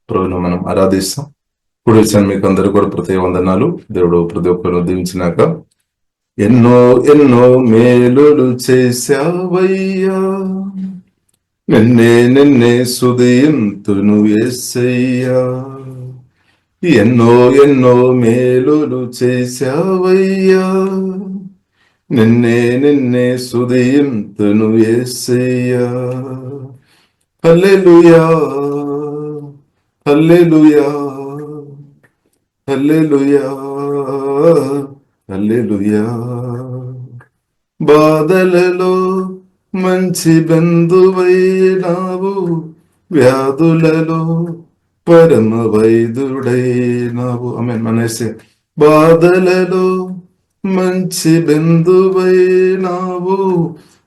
ప్రభువును మనం ఆరాధిస్తాం. ఇప్పుడు ఇచ్చాను మీకు అందరూ కూడా ప్రతి వందనాలు. దేవుడు ప్రతి ఒక్కరు దీవించినాక ఎన్నో ఎన్నో మేలులు చేశావయ్యా, నిన్నే స్తుతింతును యేసయ్యా. ఎన్నో ఎన్నో మేలులు చేశావయ్యా, నిన్నే స్తుతింతును యేసయ్యా. హల్లెలూయా హల్లెలూయా హల్లెలూయా హల్లెలూయా. బాధలలో మంచి బంధువైనావు, వ్యాధులలో పరమ వైద్యుడైనావు. ఆమేన్. మనసే బాధలలో మంచి బంధువైనావు,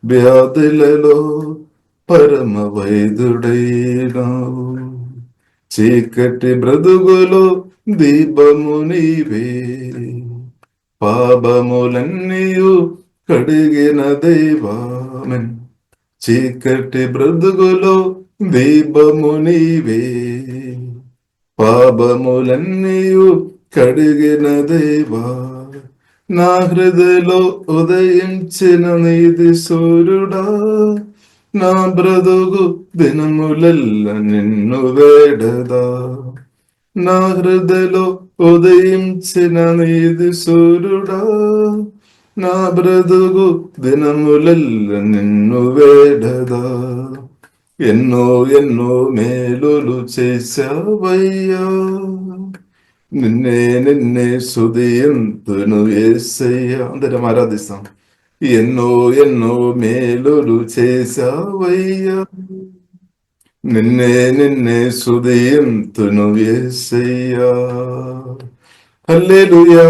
వ్యాధులలో పరమ వైద్యుడైనావు. చీకటి బ్రతుకులో దీపము నీవే, పాపములన్నీయు కడిగిన దైవామెన్. చీకటి బ్రతుకులో దీపము నీవే, పాపములన్నీయు కడిగిన దేవా. నా హృదయలో ఉదయించిన నీది సూర్యుడా, నా బ్రతుకు దినములెల్ల నిన్ను వేడదా. నా హృదయలో ఉదయించిన నీది సూర్యుడా, నా బ్రతుకు దినములెల్ల నిన్ను వేడదా. ఎన్నో ఎన్నో మేలులు చేశావయ్యా, నిన్నే స్తుతింతును యేసయ్యా. అందరం ఆరాధిస్తాం. ఎన్నో ఎన్నో మేలులు చేశావయ్యా, నిన్నే స్తుతింతును యేసయ్యా. హల్లెలూయా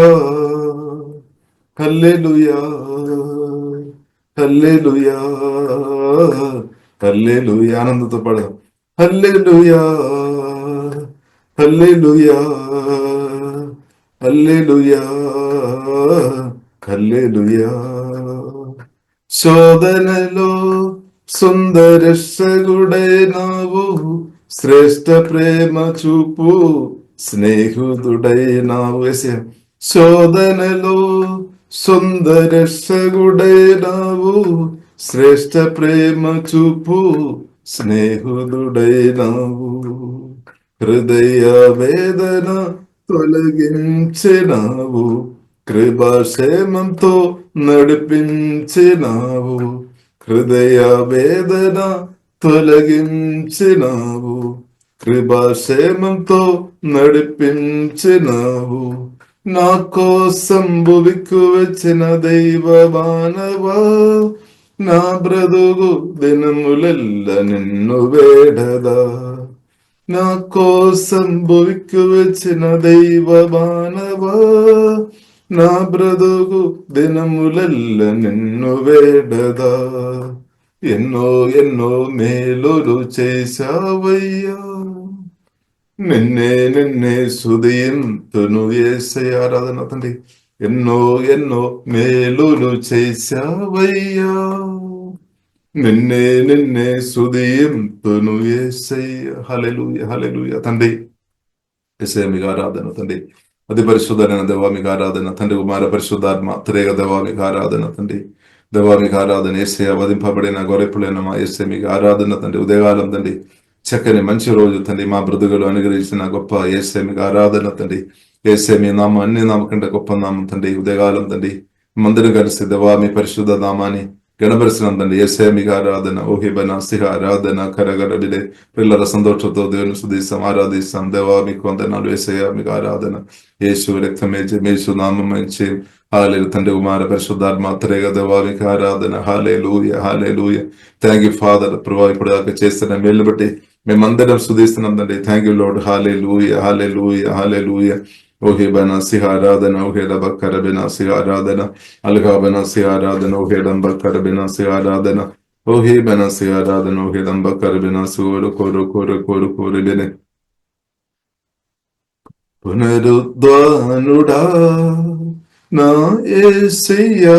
హల్లెలూయా హల్లెలూయా హల్లెలూయా. ఆనందంతో పాడదాం. హల్లెలూయా హల్లెలూయా హల్లెలూయా హల్లెలూయా. శోధనలో సుందరశగుడైనావు, శ్రేష్ఠ ప్రేమ చూపు స్నేహితుడైనావు. శోధనలో సుందరశగుడైనావు, శ్రేష్ఠ ప్రేమ చూపు స్నేహితుడైనావు. హృదయ వేదన తొలగించినావు, కృపాక్షేమంతో నడిపించినావు. హృదయ వేదన తొలగించినావు, కృపాక్షేమంతో నడిపించినావు. నా కోసం భువికి వచ్చిన దైవ మానవా, నా బ్రతుకు దినములెల్ల నిన్ను వేడదా. నా కోసం భువికి వచ్చిన దైవ మానవా, నా బ్రతుకు దినములెల్ల నిన్ను వేడదా. ఎన్నో ఎన్నో మేలులు చేశావయ్యా, నిన్నే స్తుతింతును యేసయ్యా. ఆరాధన తండ్రి. ఎన్నో ఎన్నో మేలులు చేశావయ్యా, నిన్నే స్తుతింతును యేసయ్యా. హల్లెలూయా హల్లెలూయా. తండ్రి యేసయ్య మీకు ఆరాధన తండ్రి. అతి పరిశుద్ధమైన దేవా మీకు ఆరాధన తండ్రి. కుమార పరిశుద్ధాత్మ త్రేగ దేవా మీకు ఆరాధన తండ్రి. దేవా మీకు ఆరాధన. యేసయ్య వధింపబడిన గొర్రెపులైన మా యేసయ్య మీకు ఆరాధన తండ్రి. ఉదయకాలం తండ్రి, చక్కని మంచి రోజు తండ్రి, మా బ్రతుకులు అనుగ్రహించిన గొప్ప యేసయ్య మీకు ఆరాధన తండ్రి. యేసయ్య మీ నామం అన్ని నామం కంటే గొప్ప నామం తండ్రి. ఉదయకాలం తండ్రి మందరం కలిసి దేవా మీ పరిశుద్ధ నామాన్ని గణపరిచిన తండ్రి. యేసయ్య మీకు ఆరాధన. ఓహిబన సిహ ఆరాధన కరగరడిలే పిల్లల సంతోషంతో దేవుని స్తుతిస్తాం, ఆరాధిస్తాం. దేవా మీకు వందనాలు. యేసయ్య మీకు ఆరాధన. యేసు రక్తమే యేసు నామమే జయం. హల్లెలూయా. తండ్రి కుమార పరిశుద్ధాత్మ త్రేగ దేవా మీకు ఆరాధన. Hallelujah hallelujah. Thank you father. ప్రభా ఇప్పుడు దాకా చేస్తున్న మేలు బట్టి మేమందరం స్తుతిస్తున్నాం తండ్రి. Thank you lord. Hallelujah hallelujah hallelujah. ఓహే బనాసి ఆరాధన. ఓహే డబక్కర బినాసి ఆరాధన. అల్గా బనాసి ఆరాధన. ఓహే డంబక్కర బినాసి ఆరాధన. ఓహే బనాసి ఆరాధన. ఓహే డంబక్కర బినాసి ఓరు కోరు కోరు కోరు కోరు బినే. పునరుద్ధానుడా నా యేసయ్యా,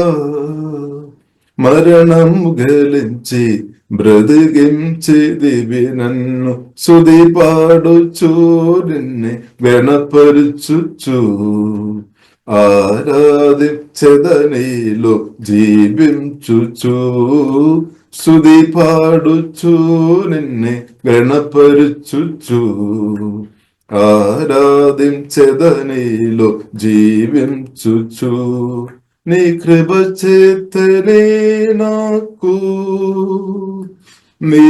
మరణం గెలించి బ్రతికించిదివి నన్ను సుది పాడుచు నిన్నే గణపరుచుచు ఆరాధించెదనీలో జీవించుచు సుది పాడుచు నిన్నే గణపరుచుచు ఆరాధించెదనీలో జీవించుచు నీ కృప చేతనే నాకు నీ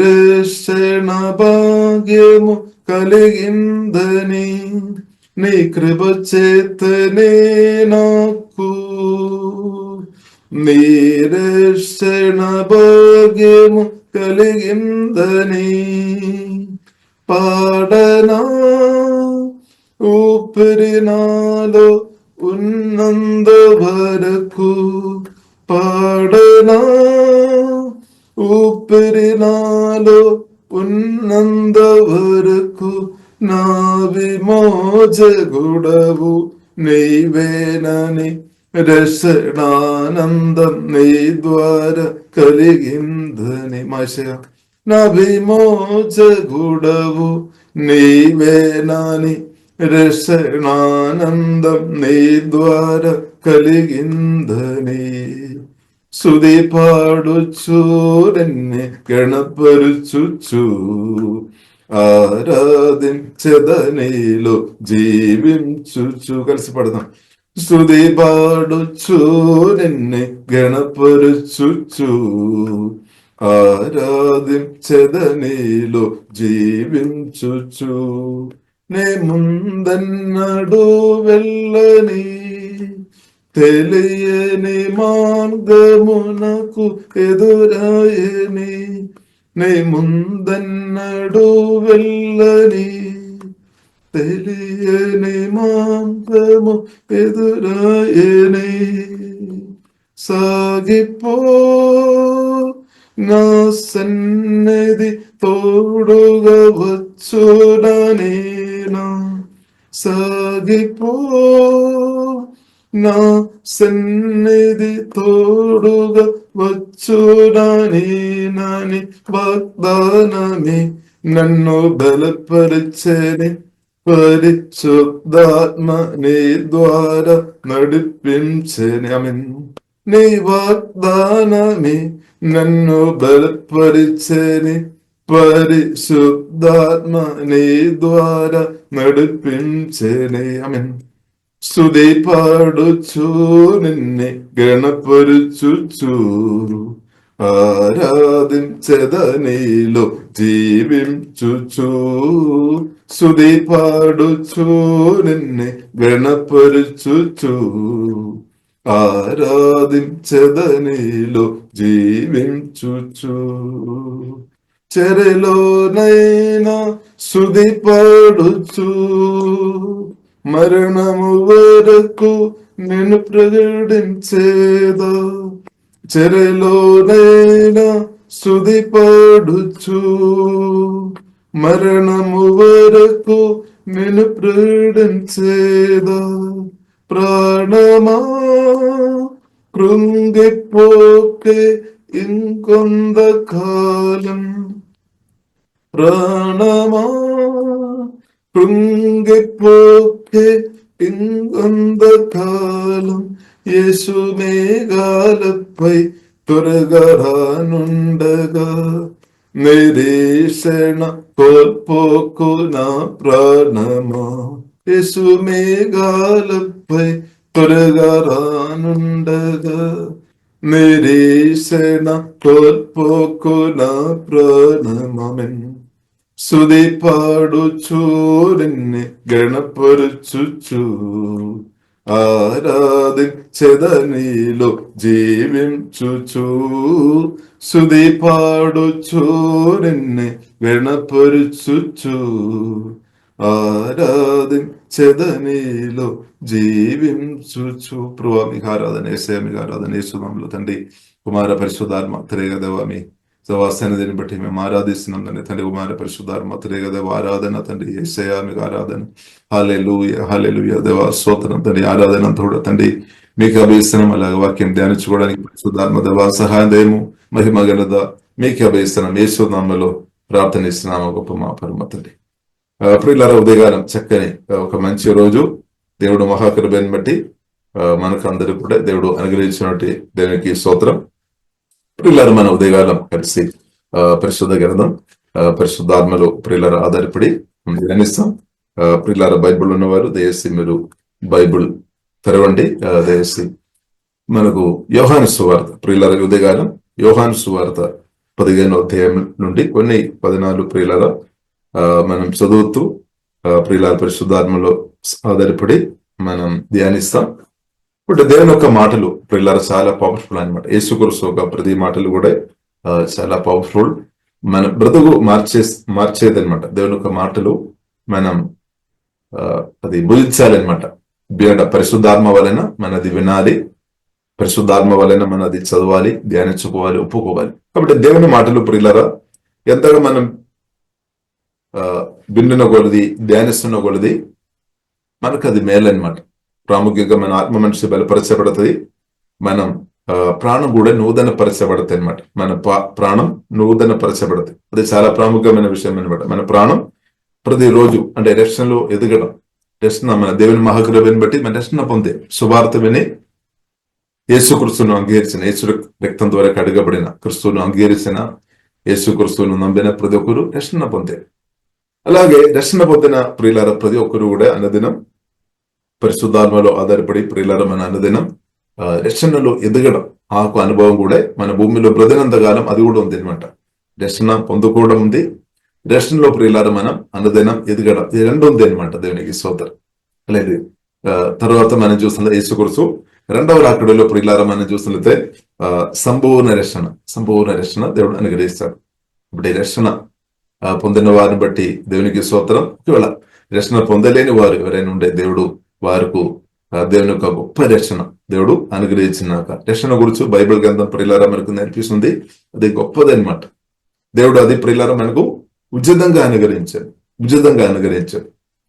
రక్షణ భాగ్యము కలిగిందని నీ కృప చేతనే నాకు నీ రక్షణ భాగ్యము కలిగిందని పాడనా ఊపిరి నాలో ఉన్నంత వరకు పాడనా ఊపిరి నాలో ఉన్నంత వరకు నా విమోచకుడవు నీవేనని రక్షణానందం నీ ద్వారా కలిగిందని మాషయ నా విమోచకుడవు నీవేనని రక్షణానందం నీ ద్వారా కలిగిందని సుది పాడుచు నిన్నే గణపరుచుచు ఆరాధించెదనీలో జీవించుచు కలిసి పడదాం సుది పాడుచు నిన్నే గణపరుచుచు ఆరాధించెదనీలో జీవించుచు నే ముందన్నడు వెళ్ళని తెలియని మార్గమునకు ఎదురాయని నే ముందన్నడు వెళ్ళని తెలియని మార్గము ఎదురాయని సాగిపో నా సన్నిధి తోడుగా వచ్చుననేనా సాగిపో నా సన్నిధి తోడుగా వచ్చుననేనని వాగ్దానమే నన్ను బలపరిచని పరిశుద్ధాత్మ నీ ద్వారా నడిపించని ఆమేన్ నీ వాగ్దానమే నన్ను బలపరిచని పరిశుద్ధాత్మ నీ ద్వారా నడిపించని ఆమేన్ సుది పాడుచు నిన్నే గణపరుచుచు ఆరాధించెదనీలో జీవించుచు సుది పాడుచు నిన్నే గణపరుచుచు ఆరాధించెదనీలో జీవించుచు చెరలోనైనా సుది పాడుచు మరణము వరకు నేను ప్రకటించేదా చెరలోనైనా సుది పాడుచు మరణము వరకు నేను ప్రకటించేదా ప్రాణమా కృంగిపోకే ఇంకొంద కాలం ప్రాణమా కృంగిపోకే ఇంకొంద కాలం యేసు మేఘాలపై త్వరగా రానుండగా నిరీక్షణ కోల్పోకు నా ప్రాణమా యేసు మేఘాలపై త్వరగా రానుండగా నిరీక్షణ కోల్పోకు నా ప్రాణమమెన్ సుది పాడుచు నిన్నే గణపరుచుచు ఆరాధించెదనీలో జీవించుచు సుది పాడుచు నిన్నే గణపరుచుచు ఆరాధించెదనీలో జీవించుచు. ప్రభువా మీకు ఆరాధన, యేసయ్యా మీకు ఆరాధన, యేసు నామములో తండ్రి కుమార పరిశుద్ధాత్మ త్రియేక దేవా మీ సన్నిధిని బట్టి మేము ఆరాధిస్తున్నాం తండ్రి. తండ్రి కుమార పరిశుద్ధాత్మ త్రియేక దేవ ఆరాధన తండ్రి. యేసయ్యా మీకు ఆరాధన. హల్లెలూయా హల్లెలూయా దేవా స్తోత్రం తండ్రి. ఆరాధన కూడా తండ్రి మీకు అభిస్తున్నాం. అలాగే వాక్యం ధ్యానించుకోవడానికి పరిశుద్ధాత్మ దేవా సహాయం దయము మహిమ గలద మీకు అభయిస్తున్నాం, యేసు నామములో ప్రార్థన ఇస్తున్నాము గొప్ప మా పరమ తండ్రి. ప్రియులారా, ఉదయకాలం చక్కని ఒక మంచి రోజు దేవుడు మహాకృపను బట్టి మనకు అందరూ కూడా దేవుడు అనుగ్రహించినటువంటి దేవునికి స్తోత్రం. ప్రియులారా, మన ఉదయకాలం కలిసి పరిశుద్ధ గ్రంథం పరిశుద్ధాత్మలో ప్రియులారా ఆధారపడి ధ్యానిస్తాం. ప్రియులారా, బైబుల్ ఉన్నవారు దయచేసి మీరు బైబుల్ తెరవండి. దయచేసి మనకు యోహాను సువార్త, ప్రియులారా ఉదయకాలం యోహాను సువార్త 15వ అధ్యాయం నుండి కొన్ని 14 ప్రియులారా మనం చదువుతూ ప్రియులార పరిశుద్ధాత్మలో ఆధారపడి మనం ధ్యానిస్తాం. ఇప్పుడు దేవుని యొక్క మాటలు ప్రియులార చాలా పవర్ఫుల్ అనమాట. యేసుక్రీస్తు యొక్క ప్రతి మాటలు కూడా చాలా పవర్ఫుల్, మన బ్రతుకు మార్చేది అనమాట. దేవుని యొక్క మాటలు మనం అది భుజించాలన్నమాట. పరిశుద్ధాత్మ వలన మనది వినాలి, పరిశుద్ధాత్మ వలన మనది చదవాలి, ధ్యానించుకోవాలి, ఒప్పుకోవాలి. కాబట్టి దేవుని మాటలు ప్రియులారా ఎంతగా మనం విన్న కొలది, ధ్యానిస్తున్న కొలది మనకు అది మేలన్నమాట. ప్రాముఖ్యంగా మన ఆత్మ మనిషి బలపరచబడుతుంది, మనం ప్రాణం కూడా నూతన పరచబడుతుంది అనమాట. మన ప్రాణం నూతన పరచబడుతుంది. అది చాలా ప్రాముఖ్యమైన విషయం అనమాట. మన ప్రాణం ప్రతిరోజు అంటే రక్షణలో ఎదగడం, రక్షణ మన దేవుని మహాకృపను బట్టి మన రక్షణ పొందే సువార్త విని యేసుక్రీస్తును అంగీకరించిన, యేసు రక్తం ద్వారా కడగబడిన క్రీస్తును అంగీకరించిన, యేసుక్రీస్తును నమ్మిన ప్రతి ఒక్కరు రక్షణ పొందే. అలాగే రక్షణ పొందిన ప్రియులార ప్రతి ఒక్కరు కూడా అనుదినం పరిశుద్ధాత్మలో ఆధారపడి ప్రియులార మన అనుదినం రక్షణలో ఎదగడం, ఆ అనుభవం కూడా మన భూమిలో బ్రతినంతకాలం అది కూడా ఉంది అనమాట. రక్షణ పొందుకోవడం ఉంది, రక్షణలో ప్రియులార మనం అనుదినం ఎదగడం, ఇది రెండు ఉంది అనమాట. దేవునికి స్తోత్రం. అలాగే తర్వాత మనం చూస్తున్న యేసుక్రీస్తు రెండవ రాకడలో ప్రియులార మనం చూస్తున్నట్లయితే సంపూర్ణ రక్షణ దేవుడు అనుగ్రహిస్తాడు. ఇప్పుడు ఈ రక్షణ పొందిన వారిని బట్టి దేవునికి స్తోత్రం. ఒకవేళ రక్షణ పొందలేని వారు ఎవరైనా ఉండే దేవుడు వారికి దేవుని యొక్క గొప్ప రక్షణ దేవుడు అనుగ్రహించినాక, రక్షణ గురించి బైబిల్ గ్రంథం ప్రియులారా మనకు నేర్పిస్తుంది. అది గొప్పది అనమాట. దేవుడు అది ప్రియులారా మనకు ఉచితంగా అనుగ్రహించాడు,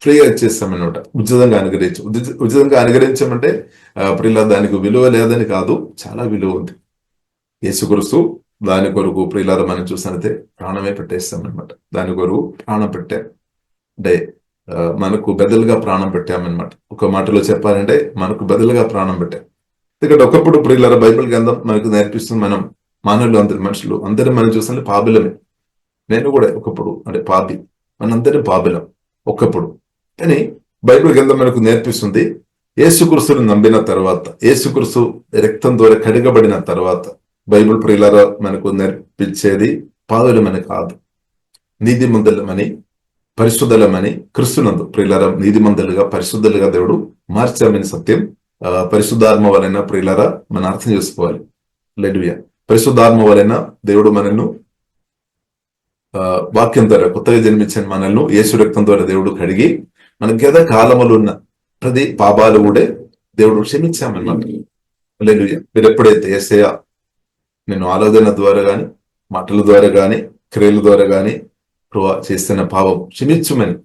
ఫ్రీగా ఇచ్చేస్తామన్నమాట. ఉచితంగా అనుగ్రహించామంటే ప్రియులారా దానికి విలువ లేదని కాదు, చాలా విలువ ఉంది. యేసుక్రీస్తు దాని కొరకు ప్రియులారా మనం చూసినట్లయితే ప్రాణమే పెట్టేస్తామన్నమాట. దాని కొరకు ప్రాణం పెట్టాం అంటే మనకు బదులుగా ప్రాణం పెట్టామన్నమాట. ఒక మాటలో చెప్పాలంటే మనకు బదులుగా ప్రాణం పెట్టాం. ఎందుకంటే ఒకప్పుడు ప్రియులారా బైబిల్ గ్రంథం మనకు నేర్పిస్తుంది, మనం మానవులు అందరూ మనం చూస్తే పాపిలమే. నేను కూడా ఒకప్పుడు అంటే పాపి, మనందరం పాపిలం ఒకప్పుడు. కానీ బైబిల్ గ్రంథం మనకు నేర్పిస్తుంది, యేసుక్రీస్తును నమ్మిన తర్వాత, యేసుక్రీస్తు రక్తం ద్వారా కడగబడిన తర్వాత బైబిల్ ప్రియులారా మనకు నేర్పించేది పాదులమని కాదు, నీతిమంతులమని, పరిశుద్ధులమని, క్రీస్తునందు ప్రియులారా నీతిమంతులుగా పరిశుద్ధులుగా దేవుడు మార్చామని సత్యం పరిశుద్ధాత్మ వలన ప్రియులారా మనం అర్థం చేసుకోవాలి. హల్లెలూయా. పరిశుద్ధాత్మ వలన దేవుడు మనల్ని వాక్యం ద్వారా కొత్తగా జన్మించిన మనల్ని యేసు రక్తం ద్వారా దేవుడు కడిగి మన గత కాలములు ఉన్న ప్రతి పాపాలు కూడా దేవుడు క్షమించామన్నమాట. హల్లెలూయా. మీరు ఎప్పుడైతే యేసయ్య నేను ఆలోచన ద్వారా గాని, మాటల ద్వారా గాని, క్రియల ద్వారా గాని చేస్తున్న పాపం క్షమించుమని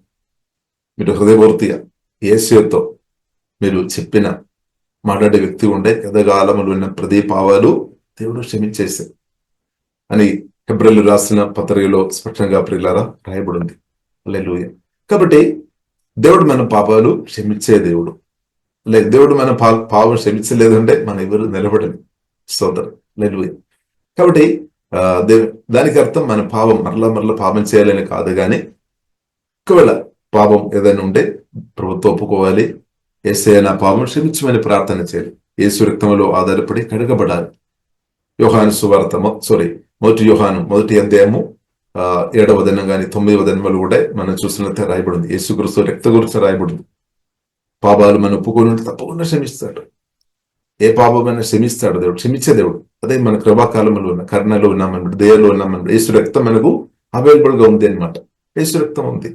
మీరు హృదయపూర్తిగా యేసుతో మీరు చెప్పిన మాట్లాడే వ్యక్తి ఉండే గతకాలములు ఉన్న ప్రతి పాపాలు దేవుడు క్షమించేశారు అని హెబ్రీయులకు రాసిన పత్రికలో స్పష్టంగా ప్రియులారా రాయబడింది. హల్లెలూయా. కాబట్టి దేవుడు మన పాపాలు క్షమించే దేవుడు. దేవుడు మన పాపం క్షమించలేదంటే మన ఎవరు నిలబడలేదు. స్తోత్రం. హల్లెలూయా. కాబట్టి దానికి అర్థం మన పాపం మరలా పాపం చేయాలని కాదు, కానీ ఒకవేళ పాపం ఏదైనా ఉంటే ప్రభుత్వం ఒప్పుకోవాలి, యేసయ్య నా పాపం క్షమించమని ప్రార్థన చేయాలి, యేసు రక్తంలో ఆధారపడి కడగబడాలి. యోహాను సువార్త మొదటి యోహాను 1వ అధ్యాయము 7వ వచనం కానీ 9వ వచనములు కూడా మనం చూసినట్టే రాయబడింది. యేసుక్రీస్తు రక్త గురించి రాయబడింది. పాపాలు మనం ఒప్పుకొని తప్పకుండా క్షమిస్తాడు. ఏ పాపమైనా క్షమిస్తాడు దేవుడు, క్షమించే దేవుడు. అదే మన కృపాకాలంలో ఉన్న కరుణలో ఉన్నామన్నమాట, దయలో ఉన్నామన్నమాట. యేసు రక్తం మనకు అవైలబుల్ గా ఉంది అనమాట. యేసు రక్తం ఉంది.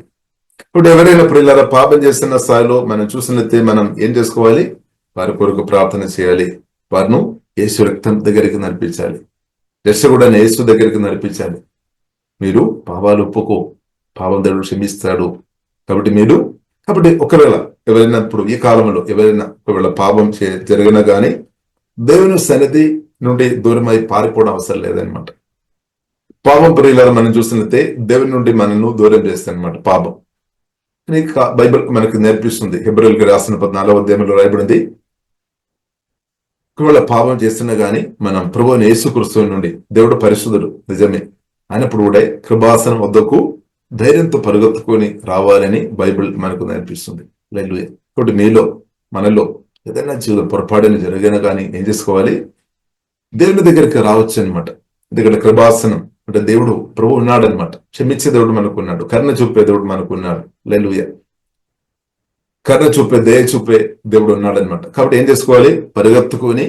ఇప్పుడు ఎవరైనా ప్రియులారా పాపం చేస్తున్న స్థాయిలో మనం చూసినట్లయితే మనం ఏం చేసుకోవాలి? వారి కొరకు ప్రార్థన చేయాలి, వారిను యేసు రక్తం దగ్గరికి నడిపించాలి, రక్షకుడైన యేసు దగ్గరికి నడిపించాలి. మీరు పాపాలు ఒప్పుకో, పాపం దేవుడు క్షమిస్తాడు. కాబట్టి ఒకవేళ ఎవరైనా ఇప్పుడు ఈ కాలంలో ఎవరైనా ఒకవేళ పాపం జరిగినా కానీ దేవుని సన్నిధి నుండి దూరమై పారిపోవడం అవసరం లేదనమాట. పాపం ప్రియులారా మనం చూసినట్లయితే దేవుని నుండి మనల్ని దూరం చేస్తాయి అనమాట పాపం. బైబిల్ మనకు నేర్పిస్తుంది. హెబ్రీయులకు రాసిన 14వ అధ్యాయంలో రాయబడింది, ఒకవేళ పాపం చేస్తున్నా గానీ మనం ప్రభువైన యేసుక్రీస్తు నుండి, దేవుడు పరిశుద్ధుడు నిజమే అయినప్పుడు కూడా కృపాసనం వద్దకు ధైర్యంతో పరుగెత్తుకొని రావాలని బైబిల్ మనకు నేర్పిస్తుంది. హల్లెలూయా. కాబట్టి మీలో మనలో ఏదైనా జీవితం పొరపాటుని జరిగినా కానీ ఏం చేసుకోవాలి? దేవుని దగ్గరికి రావచ్చు అనమాట. ఎందుకంటే కృపాసనం అంటే దేవుడు ప్రభు ఉన్నాడు అనమాట. క్షమించే దేవుడు మనకున్నాడు, కరుణ చూపే దేవుడు మనకున్నాడు. హల్లెలూయా. కరుణ చూపే, దయ చూపే దేవుడు ఉన్నాడు అనమాట. కాబట్టి ఏం చేసుకోవాలి? పరిగెత్తుకొని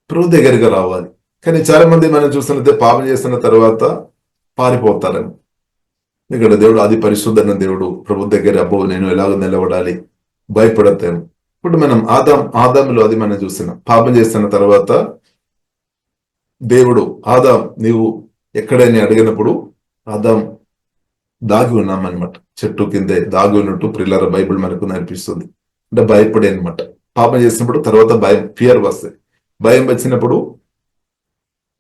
ప్రభు దగ్గరగా రావాలి. కానీ చాలా మంది మనం చూస్తున్నట్టే పాపం చేస్తున్న తర్వాత పారిపోతారేమో. ఎందుకంటే దేవుడు అది పరిశుద్ధమైన దేవుడు, ప్రభు దగ్గర అబ్బో నేను ఎలాగో నిలబడాలి భయపడతాము. ఇప్పుడు మనం ఆదాములో అది మనం చూస్తున్నాం. పాపం చేస్తున్న తర్వాత దేవుడు ఆదాం నీవు ఎక్కడైనా అడిగినప్పుడు ఆదాం దాగి ఉన్నామన్నమాట. చెట్టు కిందే దాగి ఉన్నట్టు ప్రియులారా బైబిల్ మనకు నేర్పిస్తుంది. అంటే భయపడే అనమాట. పాపం చేసినప్పుడు తర్వాత భయం, ఫియర్ వస్తాయి. భయం వచ్చినప్పుడు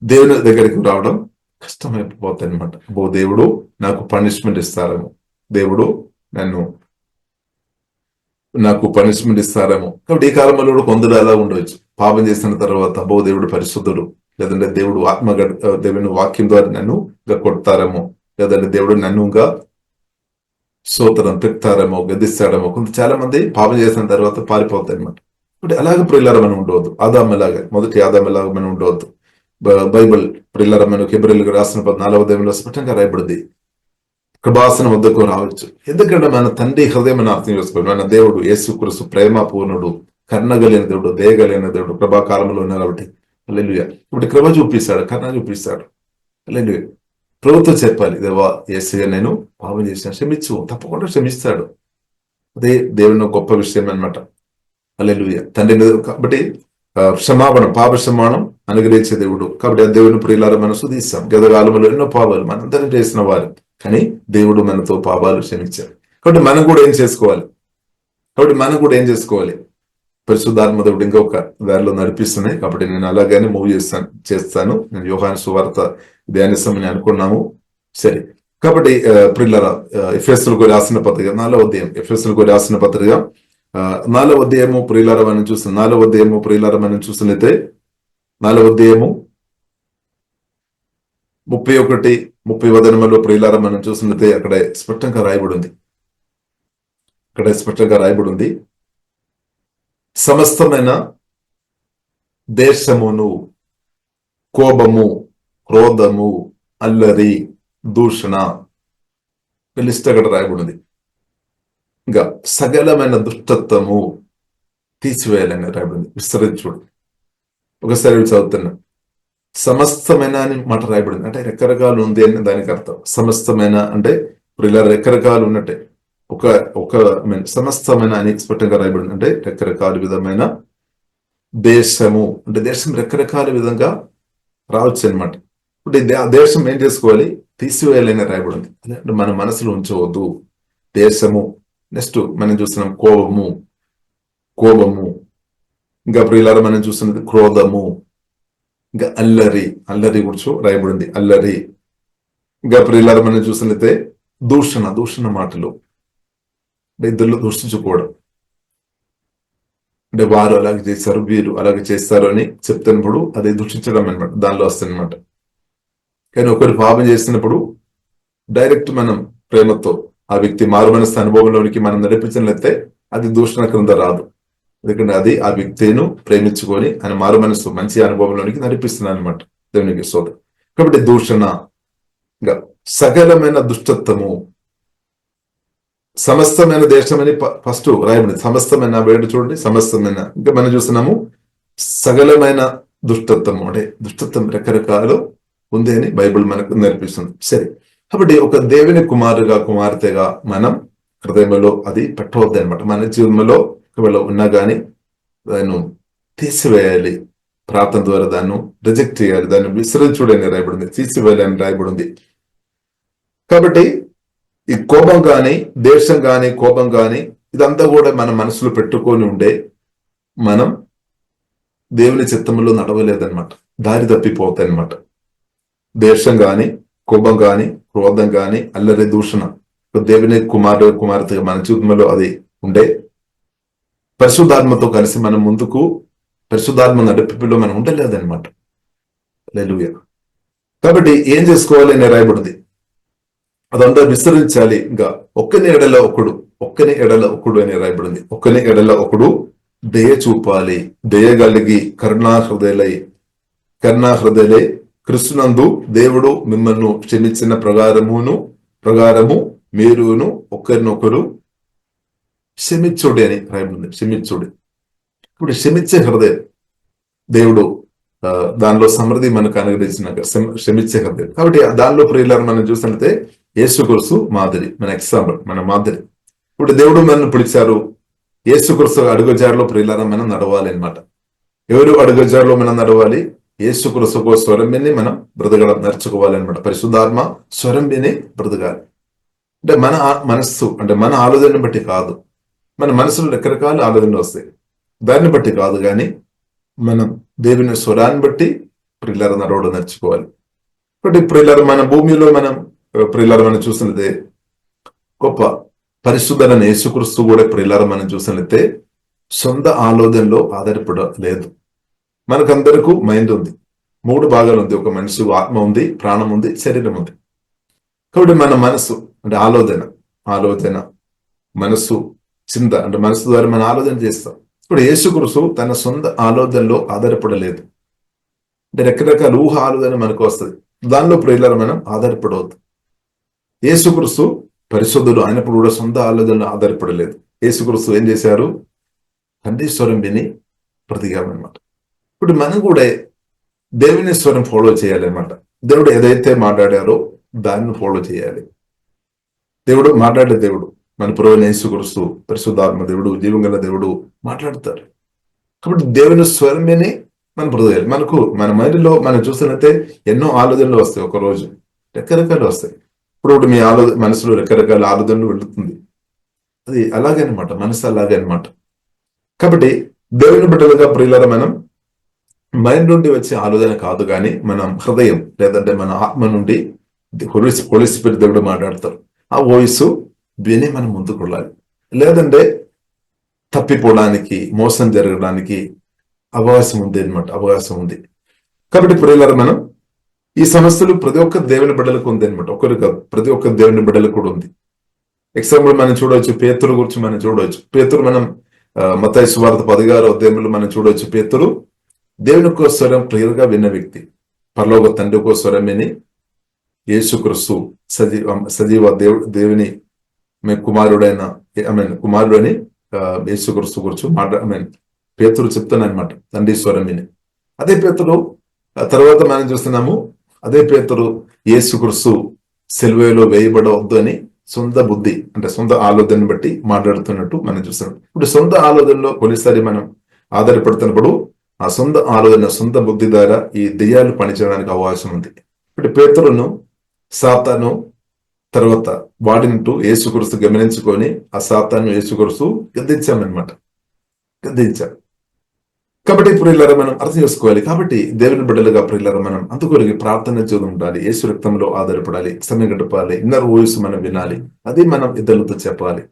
దేవుని దగ్గరికి రావడం కష్టమైపోతాయి అనమాట. ఓ దేవుడు నాకు పనిష్మెంట్ ఇస్తారేమో, దేవుడు నాకు పనిష్మెంట్ ఇస్తారేమో. కాబట్టి ఈ కాలంలో కూడా కొందరు అలా ఉండవచ్చు. పాపం చేసిన తర్వాత అబ్బో దేవుడు పరిశుద్ధుడు, లేదంటే దేవుడు దేవుని వాక్యం ద్వారా నన్ను కొడతారేమో, లేదంటే దేవుడు నన్నుగా సోతరం పెడతారేమో, గద్దిస్తాడేమో. చాలా మంది పాపం చేసిన తర్వాత పారిపోతాయి అనమాట. అంటే అలాగే ప్రియులారా మనం ఉండవద్దు. ఆదాములాగా, మొదటి ఆదాములాగా మనం ఉండవద్దు. బైబిల్ ప్రియులారా మనకు హెబ్రీయులకు రాసిన 14వ అధ్యాయంలో స్పష్టంగా రాయబడింది, కృపాసనం వద్దకు రావచ్చు. ఎందుకంటే మన తండ్రి హృదయం అర్థం చేసుకోవాలి. మన దేవుడు యేసుక్రీస్తు ప్రేమ పూర్ణుడు, కరుణగలిగిన దేవుడు, దయగలిగిన దేవుడు, కృపాకాలంలో ఉన్నారు. కాబట్టి హల్లెలూయా. ఇప్పుడు కృప చూపిస్తాడు, కరుణ చూపిస్తాడు. హల్లెలూయా. ప్రభుత్వం చెప్పాలి, దేవా యేసయ్యా నేను పాపం చేసిన, క్షమించు. తప్పకుండా క్షమిస్తాడు. అదే దేవుని గొప్ప విషయం అనమాట. హల్లెలూయా. తండ్రి కాబట్టి క్షమాపణ, పాప క్షమాపణం అనుగ్రహించే దేవుడు. కాబట్టి ఆ దేవుని ప్రియులారా మనం స్తుతిస్తాం. గతకాలంలో ఎన్నో పాపాలు మనందరం చేసిన వారు, కానీ దేవుడు మనతో పాపాలు క్షమించారు. కాబట్టి మనం కూడా ఏం చేసుకోవాలి? పరిశుద్ధాత్మ దేవుడు ఇంకొక దారిలో నడిపిస్తున్నాయి. కాబట్టి నేను అలాగనే మూవ్ చేస్తాను. నేను యోహాను సువార్త ధ్యానిస్తామని అనుకున్నాము. సరే, కాబట్టి ప్రియులారా ఎఫెసీయులకు రాసిన పత్రిక 4వ అధ్యాయం, ఎఫెసీయులకు రాసిన పత్రిక 4వ అధ్యాయము ప్రియులారా మనం చూస్తున్నాం. 4వ అధ్యాయము ప్రియులారా మనం చూస్తున్నట్లయితే 4వ అధ్యాయము 31, 30 ప్రియులారా మనం చూస్తున్నట్లయితే అక్కడ స్పష్టంగా రాయబడి ఉంది, సమస్తమైన దేశమును, కోపము, క్రోధము, అల్లరి, దూషణ, లిస్ట్ అక్కడ రాయబడింది. ఇంకా సకలమైన దుష్టత్వము తీసివేయాలని రాయబడింది. విస్తరించుడు. ఒకసారి చదువుతున్నా, సమస్తమైన అని మాట రాయబడింది. అంటే రకరకాలు ఉంది అని దానికి అర్థం. సమస్తమైన అంటే ఇప్పుడు ఇలా రకరకాలు ఉన్నట్టే, ఒక సమస్తమైన అని స్పష్టంగా రాయబడింది. అంటే రకరకాల విధమైన దేశము, అంటే దేశం రకరకాల విధంగా రావచ్చు అనమాట. ఇప్పుడు ఆ దేశం ఏం చేసుకోవాలి? తీసివేయాలని రాయబడింది. అంటే మన మనసులో ఉంచవద్దు దేశము. నెక్స్ట్ మనం చూస్తున్నాం కోపము, ఇంకా ప్రియులారా మనం చూస్తున్నది క్రోధము, ఇంకా అల్లరి గురించి రాయబడింది, అల్లరి. ఇంకా ప్రియులారా మనం చూసినట్లయితే దూషణ మాటలు, ఇద్దరు దూషించుకోవడం. అంటే వారు అలాగే చేస్తారు, వీరు అలాగే చేస్తారు అని చెప్తున్నప్పుడు అది దూషించడం అనమాట, దానిలో వస్తుందన్నమాట. కానీ ఒకరు పాపం చేస్తున్నప్పుడు డైరెక్ట్ మనం ప్రేమతో ఆ వ్యక్తి మారు మనసు అనుభవంలోనికి మనం నడిపించినట్లయితే అది దూషణ క్రింద రాదు. ఎందుకంటే అది ఆ వ్యక్తిను ప్రేమించుకొని ఆయన మారు మనసు మంచి అనుభవంలోనికి నడిపిస్తున్నాను అనమాట. దేవునికి స్తోత్రం. కాబట్టి దూషణ, ఇంకా సకలమైన దుష్టత్వము, సమస్తమైన దేశమని ఫస్ట్ రాయబడింది. సమస్తమైన వేడు చూడండి, సమస్తమైన. ఇంకా మనం చూస్తున్నాము సకలమైన దుష్టత్వము, అంటే దుష్టత్వం రకరకాలు ఉంది అని బైబిల్ మనకు నేర్పిస్తుంది. సరే, కాబట్టి ఒక దేవుని కుమార్తెగా మనం హృదయంలో అది పెట్టవద్దు అనమాట. మన జీవితంలో ఒకవేళ ఉన్నా కానీ దాన్ని తీసివేయాలి. ప్రార్థన ద్వారా దాన్ని రిజెక్ట్ చేయాలి, దాన్ని విసరించుడని రాయబడింది, తీసివేయాలని రాయబడింది. కాబట్టి ఈ కోపం కానీ, దేశం కానీ, కోపం కానీ ఇదంతా కూడా మన మనసులో పెట్టుకొని ఉండే మనం దేవుని చిత్తంలో నడవలేదన్నమాట, దారి తప్పిపోతాయి అనమాట. ద్వేషం గాని, కోపం గాని, క్రోధం గాని, అల్లరి, దూషణ దేవుని కుమార్తెగా మన జీవితంలో అది ఉండే పరిశుద్ధాత్మతో కలిసి మనం ముందుకు పరిశుద్ధాత్మ నడిపిలో మనం ఉండలేదన్నమాట. హల్లెలూయా. కాబట్టి ఏం చేసుకోవాలి అని రాయబడింది, అదంతా విస్తరించాలి. ఇంకా ఒక్కని ఎడల ఒకడు అని రాయబడింది. ఒక్కని ఎడల ఒకడు దయ చూపాలి, దయగలిగి కరుణాహృదయలై క్రీస్తునందు దేవుడు మిమ్మల్ని క్షమించిన ప్రకారము మీరును ఒకరినొకరు క్షమించుడి అని రాయబడింది. క్షమించుడి. ఇప్పుడు క్షమించే హృదయం దేవుడు దానిలో సమృద్ధి మనకు అనుగ్రహించినాక క్షమించే హృదయం. కాబట్టి దానిలో ప్రియులను మనం చూసినట్లయితే యేసుక్రీస్తు మాదిరి, మన ఎగ్జాంపుల్, మన మాదిరి. ఇప్పుడు దేవుడు మనల్ని పిలిచారు, యేసుక్రీస్తు అడుగుజాడలో ప్రియులను మనం నడవాలి అనమాట. ఎవరు అడుగుజాడలో మనం నడవాలి? యేసుక్రీస్తు స్వరం విని మనం బ్రతకడం నేర్చుకోవాలి అనమాట. పరిశుద్ధాత్మ స్వరం విని బ్రతకాలి. అంటే మన మనస్సు, అంటే మన ఆలోచన బట్టి కాదు. మన మనసులో రకరకాల ఆలోచనలు వస్తాయి, దాన్ని బట్టి కాదు. కానీ మనం దేవుని స్వరాన్ని బట్టి ప్రియులారా నడవడం నేర్చుకోవాలి. కాబట్టి ప్రియులారా మన భూమిలో మనం చూసినట్లయితే గొప్ప పరిశుద్ధమైన యేసుక్రీస్తు కూడా ప్రియులారా మనం చూసినట్లయితే సొంత ఆలోచనలో ఆధారపడలేదు. మనకందరికీ మైండ్ ఉంది, 3 భాగాలు ఉంది. ఒక మనిషి ఆత్మ ఉంది, ప్రాణం ఉంది, శరీరం ఉంది. కాబట్టి మన మనసు అంటే ఆలోచన మనసు చింత, అంటే మనసు ద్వారా మన ఆలోచన చేస్తాం. ఇప్పుడు యేసుక్రీస్తు తన సొంత ఆలోచనలో ఆధారపడలేదు. అంటే రకరకాల ఊహ ఆలోచన మనకు వస్తుంది, దానిలో ప్రియులారా మనం ఆధారపడవద్దు. యేసుక్రీస్తు పరిశుద్ధుడు అయినప్పుడు కూడా సొంత ఆలోచనలో ఆధారపడలేదు. యేసుక్రీస్తు ఏం చేశారు? తండ్రి స్వరం విని బ్రతికామన్నమాట. ఇప్పుడు మనం కూడా దేవుని స్వరం ఫాలో చేయాలి అనమాట. దేవుడు ఏదైతే మాట్లాడారో దాన్ని ఫాలో చేయాలి. దేవుడు మాట్లాడే దేవుడు, మన ప్రభువైన యేసుక్రీస్తు పరిశుద్ధాత్మ దేవుడు, జీవంగల దేవుడు మాట్లాడతారు. కాబట్టి దేవుని స్వరం విని మనం బ్రతకాలి. మన మైండ్లో మనం చూసినట్లయితే ఎన్నో ఆలోచనలు వస్తాయి, ఒక రోజు రకరకాలు వస్తాయి. ఇప్పుడు మీ మనసులో రకరకాల ఆలోచనలు వెళుతుంది. అది అలాగే అనమాట, మనసు అలాగే అనమాట. కాబట్టి దేవుని బిడ్డలుగా ప్రియులారా మనం మైండ్ నుండి వచ్చే ఆలోచన కాదు, కానీ మనం హృదయం లేదంటే మన ఆత్మ నుండి హోలీ స్పిరిట్ దేవుడు మాట్లాడతారు. ఆ వాయిస్ విని మనం ముందుకు వెళ్ళాలి. లేదంటే తప్పిపోవడానికి, మోసం జరగడానికి అవకాశం ఉంది అనమాట, అవకాశం ఉంది. కాబట్టి ప్రియులారా మనం ఈ సమస్యలు ప్రతి ఒక్క దేవుని బిడ్డలకు ఉంది అనమాట. ఒకరు కాదు, ప్రతి ఒక్క దేవుని బిడ్డలకు కూడా ఉంది. ఎగ్జాంపుల్ మనం చూడవచ్చు, పేతురు గురించి మనం చూడవచ్చు. పేతురు మనం మత్తయి సువార్త 16వ అధ్యాయంలో మనం చూడవచ్చు. పేతురు దేవుని యొక్క స్వరం క్లియర్ గా విన్న వ్యక్తి. పరలోక తండ్రి యొక్క స్వరం విని యేసుక్రీస్తు సజీవ దేవుని కుమారుడని యేసుక్రీస్తు గురించి పేతురు చెప్తానమాట, తండ్రి స్వరం విని. అదే పేతురు తర్వాత మనం చూస్తున్నాము, అదే పేతురు యేసుక్రీస్తు సిలువలో వేయబడవద్దు అని సొంత బుద్ధి, అంటే సొంత ఆలోచనను బట్టి మాట్లాడుతున్నట్టు మనం చూస్తున్నాం. ఇప్పుడు సొంత ఆలోచనలో కొన్నిసారి మనం ఆధారపడుతున్నప్పుడు ఆ సొంత ఆలోచన, సొంత బుద్ధి ద్వారా ఈ దెయ్యాలు పనిచేయడానికి అవకాశం ఉంది. ఇప్పుడు పేతురును సాతాను తర్వాత వాడినట్టు యేసుక్రీస్తు గమనించుకొని ఆ సాతాను యేసుక్రీస్తు గద్దించామన్నమాట, గద్దించాం. కాబట్టి ప్రియులారా మనం అర్థం చేసుకోవాలి. కాబట్టి దేవుని బిడ్డలుగా ప్రియులారా మనం అందుకొరికి ప్రార్థన చేస్తూ ఉండాలి, యేసు రక్తంలో ఆధారపడాలి, సమయం గడపాలి, ఇన్నర్ వాయిస్ మనం వినాలి, అది మనం ఇతరులతో చెప్పాలి.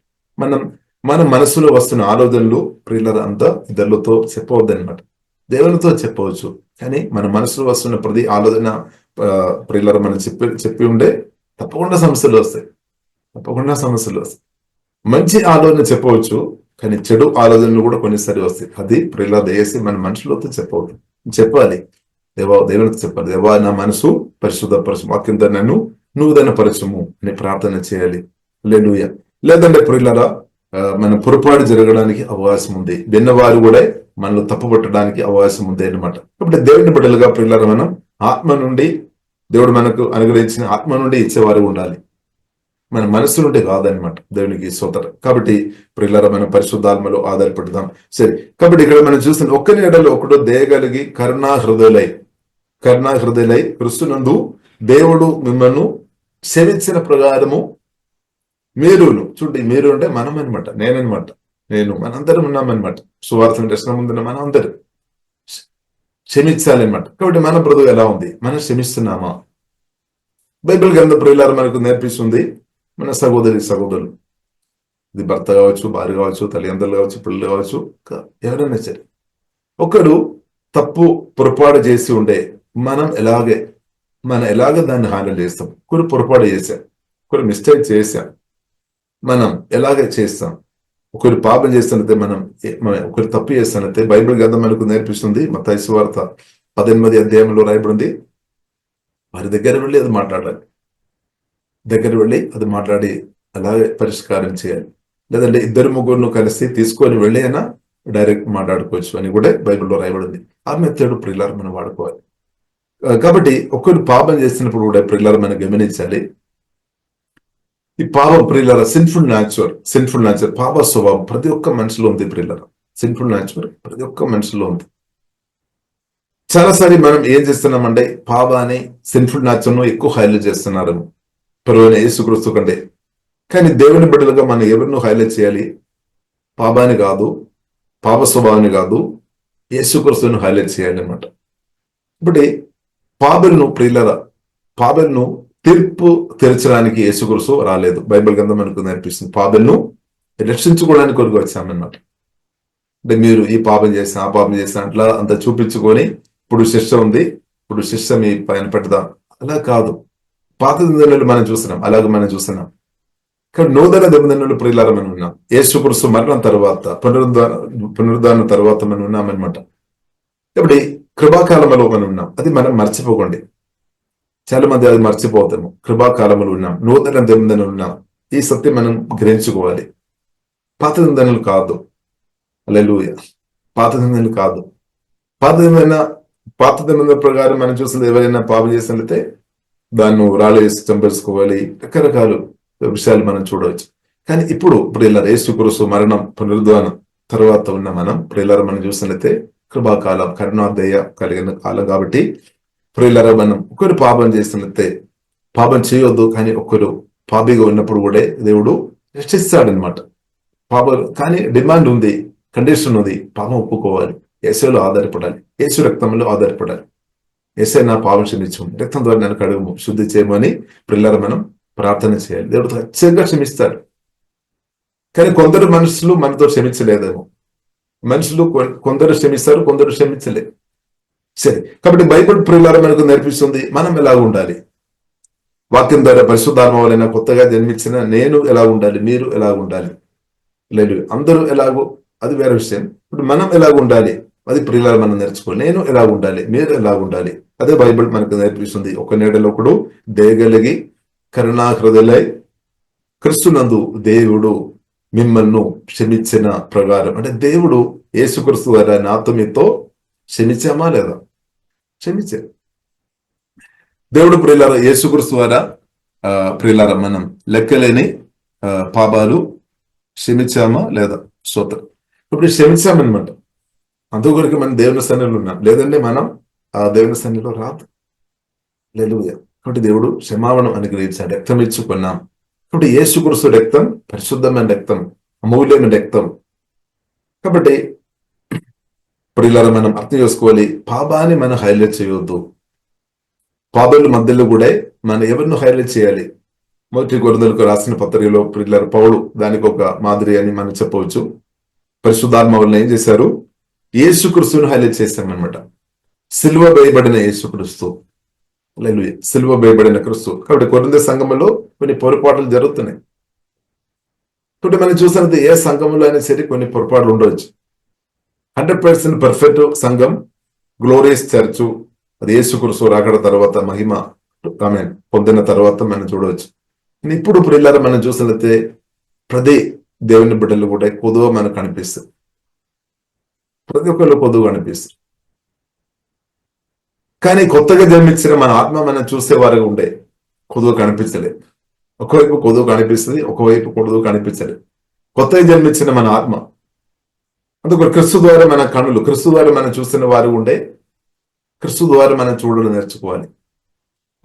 మన మనసులో వస్తున్న ఆలోచనలు ప్రియులారా అంతా ఇతరులతో చెప్పవద్దనమాట. దేవునితో చెప్పవచ్చు, కానీ మన మనసులో వస్తున్న ప్రతి ఆలోచన ప్రియులారా మనం చెప్పి ఉండే తప్పకుండా సమస్యలు వస్తాయి. మంచి ఆలోచన చెప్పవచ్చు, కానీ చెడు ఆలోచనలు కూడా కొన్నిసారి వస్తాయి. అది ప్రియులారా దయచేసి మన మనుషులతో చెప్పాలి, దేవునితో చెప్పాలి. దేవా నా మనసు పరిశుద్ధపరచు, వాక్యంతో నన్ను నూతన పరచుము అని ప్రార్థన చేయాలి. హల్లెలూయా. లేదంటే ప్రియులారా మన పొరపాటు జరగడానికి అవకాశం ఉంది, విన్నవారు కూడా మనల్ని తప్పుపట్టడానికి అవకాశం ఉంది అన్నమాట. కాబట్టి దేవుని బిడ్డలుగా ప్రియులారా మనం ఆత్మ నుండి, దేవుడు మనకు అనుగ్రహించిన ఆత్మ నుండి ఇచ్చేవారు ఉండాలి, మన మనసు నుండి కాదనమాట. దేవునికి స్తోత్రం. కాబట్టి ప్రియులారా మనం పరిశుద్ధాత్మలో ఆధారపడదాం. సరే, కాబట్టి ఇక్కడ మనం చూస్తున్న ఒక్కని ఎడలో ఒకడు దయగలిగి కరుణా హృదయులై క్రీస్తునందు దేవుడు మిమ్మల్ని క్షమించిన ప్రకారము మీరును. చూడండి, మీరు అంటే మనం అనమాట, మనందరం ఉన్నామన్నమాట. సువార్త దర్శనం ముందున్న మనం అందరం క్షమించాలన్నమాట. కాబట్టి మన బ్రతుకు ఎలా ఉంది? మనం క్షమిస్తున్నామా? బైబిల్ గ్రంథం ప్రియులారా మనకు నేర్పిస్తుంది, మన సహోదరులు, ఇది భర్త కావచ్చు, భార్య కావచ్చు, తల్లిదండ్రులు కావచ్చు, పిల్లలు కావచ్చు, ఎవరైనా సరే, ఒకరు తప్పు పొరపాటు చేసి ఉండే మనం ఎలాగే దాన్ని హ్యాండిల్ చేస్తాం. కొన్ని పొరపాటు చేశాం, కొన్ని మిస్టేక్ చేశాం, మనం ఎలాగే చేస్తాం. ఒకరు పాపం చేస్తున్నట్టే ఒకరు తప్పు చేస్తున్నట్టే బైబిల్ గ్రంథం మనకు నేర్పిస్తుంది. మత్తయి సువార్త 18వ అధ్యాయంలో రాయబడింది, వారి దగ్గర వెళ్ళి అది మాట్లాడి అలాగే పరిష్కారం చేయాలి. లేదంటే 2-3 కలిసి తీసుకొని వెళ్ళి అయినా డైరెక్ట్ మాట్లాడుకోవచ్చు అని కూడా బైబిల్లో రాయబడింది. ఆ మెథడ్ ప్రియులారా మనం వాడుకోవాలి. కాబట్టి ఒకరు పాపం చేసినప్పుడు కూడా ప్రియులారా మనం గమనించాలి, ఈ పాపం ప్రియులారా సిన్ఫుల్ న్యాచురల్ పాప స్వభావం ప్రతి ఒక్క మనిషిలో ఉంది. ప్రియులారా సిన్ఫుల్ న్యాచురల్ ప్రతి ఒక్క మనిషిలో ఉంది. చాలాసారి మనం ఏం చేస్తున్నామంటే పాపాన్ని, సిన్ఫుల్ న్యాచురల్ ఎక్కువ హైలైట్ చేస్తున్నారు ప్రభువైన యేసుక్రీస్తు కంటే. కానీ దేవుని బిడ్డలుగా మనం ఎవరినో హైలైట్ చేయాలి, పాపాన్ని కాదు, పాప స్వభావాన్ని కాదు, యేసుక్రీస్తును హైలైట్ చేయాలి అన్నమాట. ఇప్పుడు పాబెల్ను తీర్పు తెరచడానికి యేసుక్రీస్తు రాలేదు. బైబిల్ గ్రంథం మనకు నేర్పిస్తుంది, పాబెల్ను రక్షించుకోవడానికి కొరకు వచ్చామన్నమాట. అంటే మీరు ఈ పాపం చేసిన, ఆ పాపం చేసిన అట్లా అంత చూపించుకొని ఇప్పుడు శిక్ష ఉంది, ఇప్పుడు శిక్ష మీ పైన పెడదాం, అలా కాదు. పాత నిబంధనలు మనం చూస్తున్నాం. కానీ నూతన నిబంధనలు ప్రియులారా మనం ఉన్నాం. యేసుక్రీస్తు మరణం తర్వాత, పునరుద్ధానం తర్వాత మనం ఉన్నామన్నమాట. కాబట్టి కృపాకాలంలో మనం ఉన్నాం, అది మనం మర్చిపోకండి. చాలా మంది అది మర్చిపోతాము. కృపాకాలంలో ఉన్నాం, నూతన నిబంధనలు ఉన్నాం. ఈ సత్యం మనం గ్రహించుకోవాలి. పాత నిబంధనలు కాదు. హల్లెలూయా. పాత నిబంధనలు కాదు. పాత నిబంధన ప్రకారం మనం చూసిన ఎవరైనా పాపం చేసినట్లయితే దాన్ని రాళ్ళు వేసి చంపేసుకోవాలి, రకరకాల విషయాలు మనం చూడవచ్చు. కానీ ఇప్పుడు ఇలా యేసుక్రీస్తు మరణం, పునరుద్ధానం తర్వాత ఉన్న ప్రియులారా మనం చూసినట్లయితే కృపాకాలం, కరుణాదయ కలిగిన కాలం. కాబట్టి ప్రియులారా మనం ఒకరు పాపం చేసినట్లయితే పాపం చేయొద్దు, కానీ ఒకరు పాపిగా ఉన్నప్పుడు కూడా దేవుడు రక్షిస్తాడనమాట. కానీ డిమాండ్ ఉంది, కండిషన్ ఉంది, పాపం ఒప్పుకోవాలి, యేసులో ఆధారపడాలి, యేసు రక్తంలో ఆధారపడాలి. యేసే నా పాపం క్షమించు, రక్తం ద్వారా నన్ను కడుగు, శుద్ధి చేయమని ప్రియులారా మనం ప్రార్థన చేయాలి. దేవుడు ఖచ్చితంగా క్షమిస్తాడు. కానీ కొందరు మనుషులు మనతో క్షమించలేదేమో. మనుషులు కొందరు క్షమిస్తారు, కొందరు క్షమించలేదు. సరే, కాబట్టి బైబిల్ ప్రియులారా మనకు నేర్పిస్తుంది మనం ఎలా ఉండాలి. వాక్యం ద్వారా పరిశుద్ధాత్మ వలన కొత్తగా జన్మించిన నేను ఎలా ఉండాలి, మీరు ఎలా ఉండాలి. లేదు అందరూ ఎలాగో అది వేరే విషయం. ఇప్పుడు మనం ఎలా ఉండాలి అది ప్రియులారా మనం నేర్చుకోవాలి. నేను ఎలా ఉండాలి, మీరు ఎలా ఉండాలి, అదే బైబిల్ మనకు నేర్పిస్తుంది. ఒక నీడలో ఒకడు దయగలిగి కరుణాహృదయులై క్రీస్తునందు దేవుడు మిమ్మల్ని క్షమించిన ప్రకారం, అంటే దేవుడు యేసుక్రీస్తు ద్వారా నాతో మీతో క్షమించామా లేదా? క్షమించారు దేవుడు. ప్రియులారా యేసుక్రీస్తు ద్వారా ప్రియులారా మనం లెక్కలేని పాపాలు క్షమించామా లేదా? స్తోత్రం. ఇప్పుడు క్షమించామన్నమాట. అందుకొరకు మనం దేవుని సన్నిధిలో ఉన్నాం, లేదంటే మనం ఆ దేవుని సన్నిధిలో రాదు. హల్లెలూయా. కాబట్టి దేవుడు క్షమాపణం అనుగ్రహించాడు, రక్తం ఇచ్చుకున్నాం. కాబట్టి యేసుక్రీస్తు రక్తం పరిశుద్ధమైన రక్తం, అమూల్యమైన రక్తం. కాబట్టి ప్రియులారా మనం అర్థం చేసుకోవాలి, పాపాన్ని మనం హైలైట్ చేయవద్దు. పాపాల మధ్యలో కూడా మనం ఎవరిని హైలైట్ చేయాలి. మొదటి కొరింథీయులకు రాసిన పత్రికలో ప్రియులారా పౌలు దానికి ఒక మాదిరి అని మనం చెప్పవచ్చు. పరిశుద్ధాత్మ వలన ఏం చేశారు, యేసుక్రీస్తును హైలైట్ చేశామన్నమాట. సిలువ వేయబడిన యేసుక్రీస్తు, హల్లెలూయా, సిలువ వేయబడిన క్రీస్తు. కాబట్టి కొరింథీ సంఘంలో కొన్ని పొరపాట్లు జరుగుతున్నాయి. కాబట్టి మనం చూసినది ఏ సంఘంలో అయినా సరే కొన్ని పొరపాట్లు ఉండవచ్చు. 100% పర్ఫెక్ట్ సంఘం, గ్లోరియస్ చర్చ్, అది యేసుక్రీస్తు రాకడ తర్వాత మహిమ ఆమె పొందిన తర్వాత మనం చూడవచ్చు. ఇప్పుడు ప్రియులారా మనం చూసినట్లయితే ప్రతి దేవుని బిడ్డలు కూడా కొదువ మనకు కనిపిస్తుంది. ప్రతి ఒక్కళ్ళు కొదువు కనిపిస్తుంది. కానీ కొత్తగా జన్మించిన మన ఆత్మ మనం చూసేవారుగా ఉండే కొదువు కనిపించలేదు. ఒకవైపు కొదువు కనిపిస్తుంది, ఒకవైపు కొదువు కనిపించలేదు. కొత్తగా జన్మించిన మన ఆత్మ, అందుకు క్రీస్తు ద్వారా మన కన్నులు, క్రీస్తు ద్వారా మనం చూస్తున్న వారు ఉండే, క్రీస్తు ద్వారా మనం చూడడం నేర్చుకోవాలి.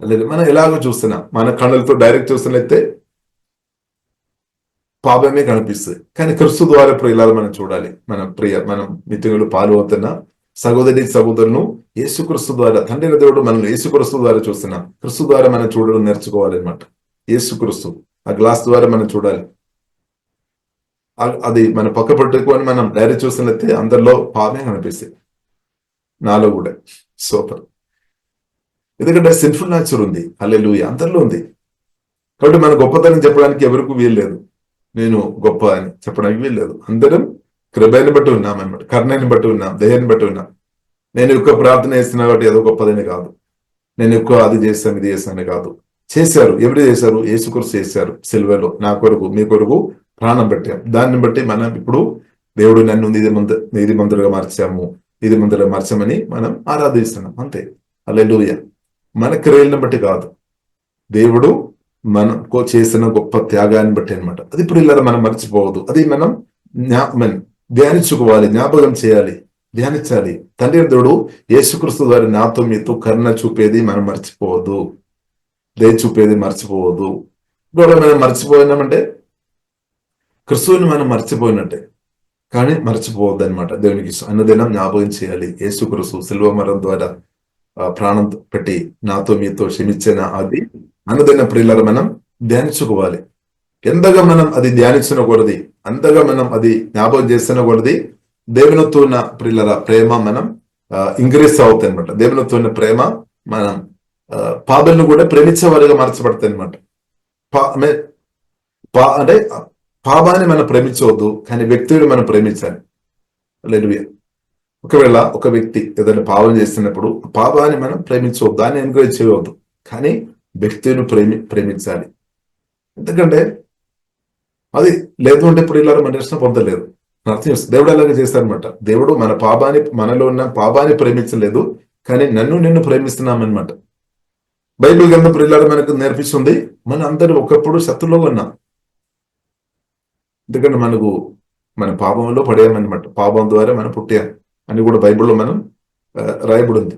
లేదు మనం ఎలాగో చూస్తున్నాం, మన కన్నులతో డైరెక్ట్ చూస్తున్నట్లయితే పాపమే కనిపిస్తుంది. కానీ క్రీస్తు ద్వారా ప్రియులారా మనం చూడాలి. మనం మీటింగులు పాల్గొతున్నా సహోదరి సహోదరులను యేసుక్రీస్తు ద్వారా, తండ్రి దేవుడు మనల్ని యేసుక్రీస్తు ద్వారా చూస్తున్నాం. క్రీస్తు ద్వారా మనం చూడడం నేర్చుకోవాలన్నమాట. యేసుక్రీస్తు ఆ గ్లాస్ ద్వారా మనం చూడాలి. అది మన పక్క పట్టుకొని మనం డైరెక్ట్ చూసినట్లయితే అందరిలో పాపమే కనిపిస్తుంది, నాలో కూడా. సూపర్. ఎందుకంటే సిన్ఫుల్ నేచర్ ఉంది, హల్లెలూయా, అందరిలో ఉంది. కాబట్టి మన గొప్పతనం చెప్పడానికి ఎవరికి వీలు లేదు. నేను గొప్ప అని చెప్పడానికి వీలు లేదు. అందరం కృపని బట్టి ఉన్నాం అన్నమాట, కరుణని బట్టి ఉన్నాం, దయాన్ని బట్టి ఉన్నాం. నేను ఎక్కువ ప్రార్థన చేస్తున్నా కాబట్టి ఏదో గొప్పదని కాదు, నేను ఎక్కువ అది చేస్తాను ఇది చేస్తాను కాదు. చేశారు, ఎవరు చేశారు? యేసుక్రీస్తు చేశారు. సిల్వలో నా కొరకు మీ కొరకు ప్రాణం పెట్టాం. దాన్ని బట్టి మనం ఇప్పుడు దేవుడు నన్ను ఇది మందులుగా మార్చాము, ఇది మందులుగా మార్చామని మనం ఆరాధిస్తున్నాం, అంతే. హల్లెలూయా. మన క్రియలను బట్టి కాదు, దేవుడు మనం చేసిన గొప్ప త్యాగాన్ని బట్టి అనమాట. అది ఇప్పుడు ఇలా మనం మర్చిపోవద్దు. అది మనం ధ్యానించుకోవాలి, జ్ఞాపకం చేయాలి, ధ్యానించాలి. తండ్రి దేవుడు యేసుక్రీస్తు ద్వారా నాతో మీతో కరుణ చూపేది మనం మర్చిపోవద్దు, దయ చూపేది మర్చిపోవద్దు. ఇప్పుడు మనం మర్చిపోయినామంటే క్రిస్తువుని మనం మర్చిపోయినట్టే. కానీ మర్చిపోవద్దు అనమాట. దేవునికి అన్నదినం జ్ఞాపకం చేయాలి. యేసుక్రీస్తు శిలువ మరణం ద్వారా ప్రాణం పెట్టి నాతో మీతో క్షమించిన అది అన్నదైన ప్రియులారా మనం ధ్యానించుకోవాలి. ఎంతగా మనం అది ధ్యానించిన కొలది, అంతగా మనం అది జ్ఞాపకం చేస్తున్న కొలది దేవునితో ఉన్న ప్రియులారా ప్రేమ మనం ఇంక్రీస్ అవుతాయి అనమాట. దేవునితో ఉన్న ప్రేమ మనం పాపలను కూడా ప్రేమించే వారిగా మార్చబడతాయి అనమాట. అంటే పాపాన్ని మనం ప్రేమించవద్దు, కానీ వ్యక్తిని మనం ప్రేమించాలి. హల్లెలూయా. ఒకవేళ ఒక వ్యక్తి ఏదైనా పాపం చేస్తున్నప్పుడు పాపాన్ని మనం ప్రేమించవద్దు, దాన్ని ఎంకరేజ్ చేయవద్దు, కానీ వ్యక్తిని ప్రేమించాలి. ఎందుకంటే అది లేదు అంటే ఇప్పుడు ఇలా మన దర్శనం పొందలేదు. అర్థం చేస్తుంది. దేవుడు అలాగే చేస్తారనమాట. దేవుడు మన పాపాన్ని, మనలో ఉన్న పాపాన్ని ప్రేమించలేదు, కానీ నిన్ను ప్రేమిస్తున్నామన్నమాట. బైబిల్ గ్రంథం ప్రియులారా మనకు నేర్పిస్తుంది, మన అందరూ ఒకప్పుడు శత్రువులో ఉన్నాం. ఎందుకంటే మన పాపంలో పడేయమన్నమాట. పాపం ద్వారా మనం పుట్టాం అని కూడా బైబిల్లో మనం రాయబడి ఉంది.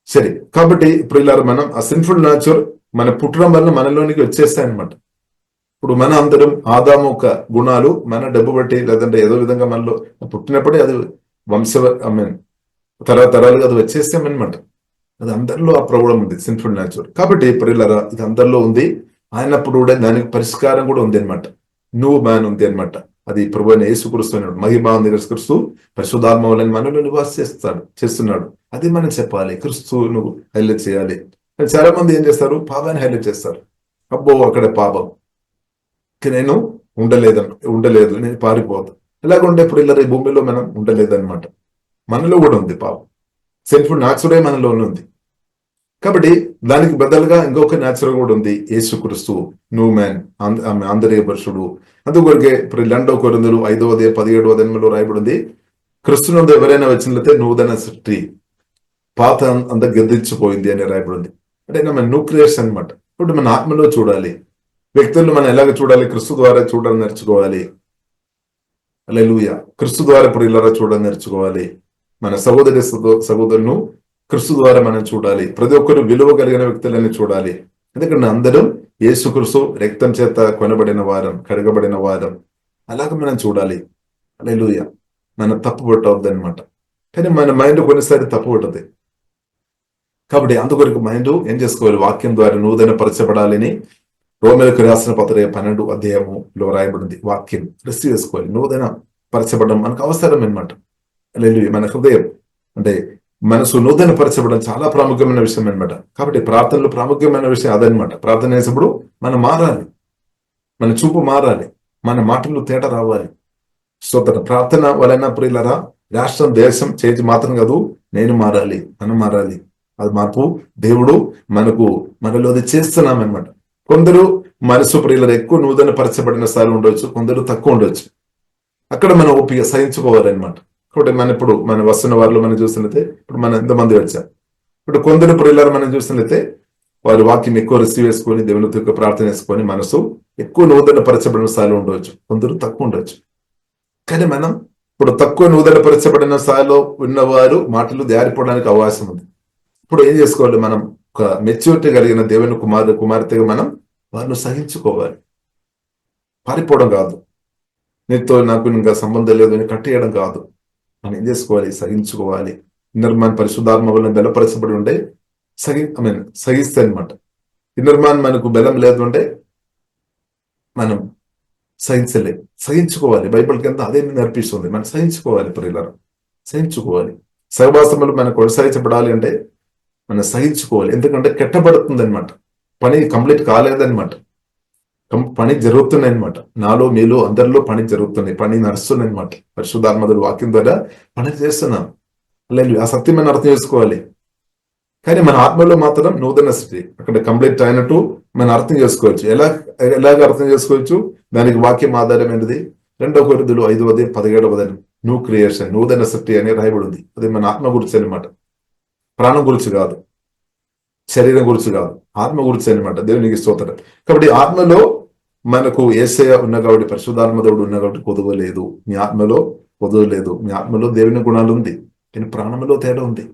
సరే, కాబట్టి ప్రియులారా మనం ఆ సిన్ఫుల్ నేచర్ మన పుట్టడం వల్ల మనలోనికి వచ్చేస్తాయన్నమాట. ఇప్పుడు మన అందరం ఆదాము ఒక గుణాలు మన డబ్బు బట్టి లేదంటే ఏదో విధంగా మనలో పుట్టినప్పుడే అది తరాలుగా అది వచ్చేస్తామన్నమాట. అది అందరిలో ఆ ప్రౌఢం ఉంది, సిన్ఫుల్ నేచర్. కాబట్టి ప్రియులారా ఇది అందరిలో ఉంది. ఆయనప్పుడు కూడా దానికి పరిష్కారం కూడా ఉంది అనమాట. నువ్వు మ్యాన్ ఉంది అనమాట. అది ప్రభు అయిన యేసుక్రీస్తు అన్నాడు. మహిమ క్రీస్తు పరిశుద్ధాత్మ వలన మనలో నివాస చేస్తున్నాడు. అది మనం చెప్పాలి, క్రీస్తు నువ్వు హైలైట్ చేయాలి. చాలా మంది ఏం చేస్తారు? పాపాన్ని హైలైట్ చేస్తారు. అబ్బో అక్కడ పాపం, నేను ఉండలేదు, నేను పారిపోదు. ఎలాగుంటే ఇప్పుడు ఇలా ఈ భూమిలో మనం ఉండలేదన్నమాట. మనలో కూడా ఉంది పాపం. సిన్ఫుల్ నేచరే మనలోనే ఉంది. కాబట్టి దానికి బదులుగా ఇంకొక నేచర్ కూడా ఉంది, యేసుక్రీస్తు న్యూ మ్యాన్, ఆంతర్య పురుషుడు. అందుకొరకే ఇప్పుడు 2 కొరింథీయులు 5:17 రాయబడింది, క్రీస్తునందు ఎవరైనా వచ్చినట్లయితే నూతన సృష్టి, పాత అంత గద్దించిపోయింది అని రాయబడింది. అంటే మన న్యూ క్రియేషన్ అనమాట. ఇప్పుడు మన ఆత్మలో చూడాలి, వ్యక్తులను మనం ఎలాగ చూడాలి? క్రీస్తు ద్వారా చూడడం నేర్చుకోవాలి. హల్లెలూయా. క్రీస్తు ద్వారా ఇప్పుడు ఇలా చూడడం నేర్చుకోవాలి. మన సహోదరులను క్రీస్తు ద్వారా మనం చూడాలి. ప్రతి ఒక్కరు విలువ కలిగిన వ్యక్తులని చూడాలి. ఎందుకంటే అందరం యేసుక్రీస్తు రక్తం చేత కొనబడిన వారం, కడగబడిన వారం, అలాగ మనం చూడాలి. హల్లెలూయా. మనం తప్పు పట్టవద్దు అనమాట. కానీ మన మైండ్ కొన్నిసారి తప్పు పట్టదు. కాబట్టి అందుకొరకు మైండ్ ఏం చేసుకోవాలి? వాక్యం ద్వారా నూతన పరచబడాలని రోమీయులకు రాసిన పత్రిక 12 రాయబడింది. వాక్యం రిసీవ్ చేసుకోవాలి. నూతన పరచబడడం మనకు అవసరం అనమాట. హల్లెలూయా. మన హృదయం అంటే మనసు నూతన పరచబడడం చాలా ప్రాముఖ్యమైన విషయం అనమాట. కాబట్టి ప్రార్థనలో ప్రాముఖ్యమైన విషయం అదనమాట. ప్రార్థన చేసినప్పుడు మనం మారాలి, మన చూపు మారాలి, మన మాటలు తేట రావాలి. స్తోత్రం. ప్రార్థన వలన ప్రియులారా రాష్ట్రం, దేశం చేతి మాత్రం కాదు, నేను మారాలి, మనం మారాలి. అది మార్పు దేవుడు మనలో అది చేస్తున్నామన్నమాట. కొందరు మనసు ప్రియులారా ఎక్కువ నూతన పరచబడిన స్థాయిలో ఉండవచ్చు, కొందరు తక్కువ ఉండొచ్చు. అక్కడ మనం ఓపిక సహించుకోవాలన్నమాట. కాబట్టి మన వస్తున్న వారిలో మనం చూస్తున్నట్లయితే ఇప్పుడు మనం ఎంతమంది వచ్చారు. ఇప్పుడు కొందరు ప్రియులారా మనం చూస్తున్నట్లయితే వారి వాక్యం ఎక్కువ రిసీవ్ చేసుకొని దేవునితో ఎక్కువ ప్రార్థన చేసుకొని మనసు ఎక్కువ నూతన పరచబడిన స్థాయిలో ఉండవచ్చు, కొందరు తక్కువ ఉండొచ్చు. కానీ మనం ఇప్పుడు తక్కువ నూతన పరచబడిన స్థాయిలో ఉన్నవారు మాటలు జారిపోవడానికి అవకాశం ఉంది. ఇప్పుడు ఏం చేసుకోవాలి? మనం ఒక మెచ్యూరిటీ కలిగిన దేవుని కుమార్తెగా మనం వారిని సహించుకోవాలి. పారిపోవడం కాదు, నీతో నాకు ఇంకా సంబంధం లేదు అని కట్టేయడం కాదు. మనం ఏం చేసుకోవాలి? సహించుకోవాలి. ఇన్నర్ మ్యాన్ పరిశుద్ధాత్మ వల్ల బలపరచబడి ఉంటే సహిస్తే అనమాట. ఇన్నర్ మ్యాన్ మనకు బలం లేదు అంటే మనం సహించలేదు. సహించుకోవాలి. బైబిల్ కింద అదే నేర్పిస్తుంది. మనం సహించుకోవాలి. ప్రియులారా, సహించుకోవాలి. సహవాసములు మనకు కొనసాగించబడాలి అంటే మనం సహించుకోవాలి. ఎందుకంటే కెట్టబడుతుంది అనమాట. పని కంప్లీట్ కాలేదన్నమాట. పని జరుగుతున్నాయి అనమాట. నాలో మీలో అందరిలో పని జరుగుతున్నాయి, పని నడుస్తున్నాయి అనమాట. పరిశుద్ధాత్మదుడు వాక్యం ద్వారా పని చేస్తున్నాం. లేదు, ఆ సత్యం మనం అర్థం చేసుకోవాలి. కానీ మన ఆత్మలో మాత్రం నూతన స్థితి అక్కడ కంప్లీట్ అయినట్టు మనం అర్థం చేసుకోవచ్చు. ఎలాగ అర్థం చేసుకోవచ్చు? దానికి వాక్యం ఆధారమైనది 2 కొరింథీయులు 5:17 న్యూ క్రియేషన్, నూతన సృష్టి అని రాయబడి ఉంది. అది మన ఆత్మ గురించి అనమాట. ప్రాణం గురించి కాదు, శరీరం గురించి కాదు, ఆత్మ గురించి అనమాట. దేవునికి స్తోత్రం. కాబట్టి ఆత్మలో మనకు యేసయ్య ఉన్న కాబట్టి, పరిశుద్ధాత్మదేవుడు ఉన్న కాబట్టి కొదువ లేదు. మీ ఆత్మలో కొదువ లేదు. మీ ఆత్మలో దేవుని గుణాలు ఉంది, కానీ ప్రాణంలో తేడా ఉంది.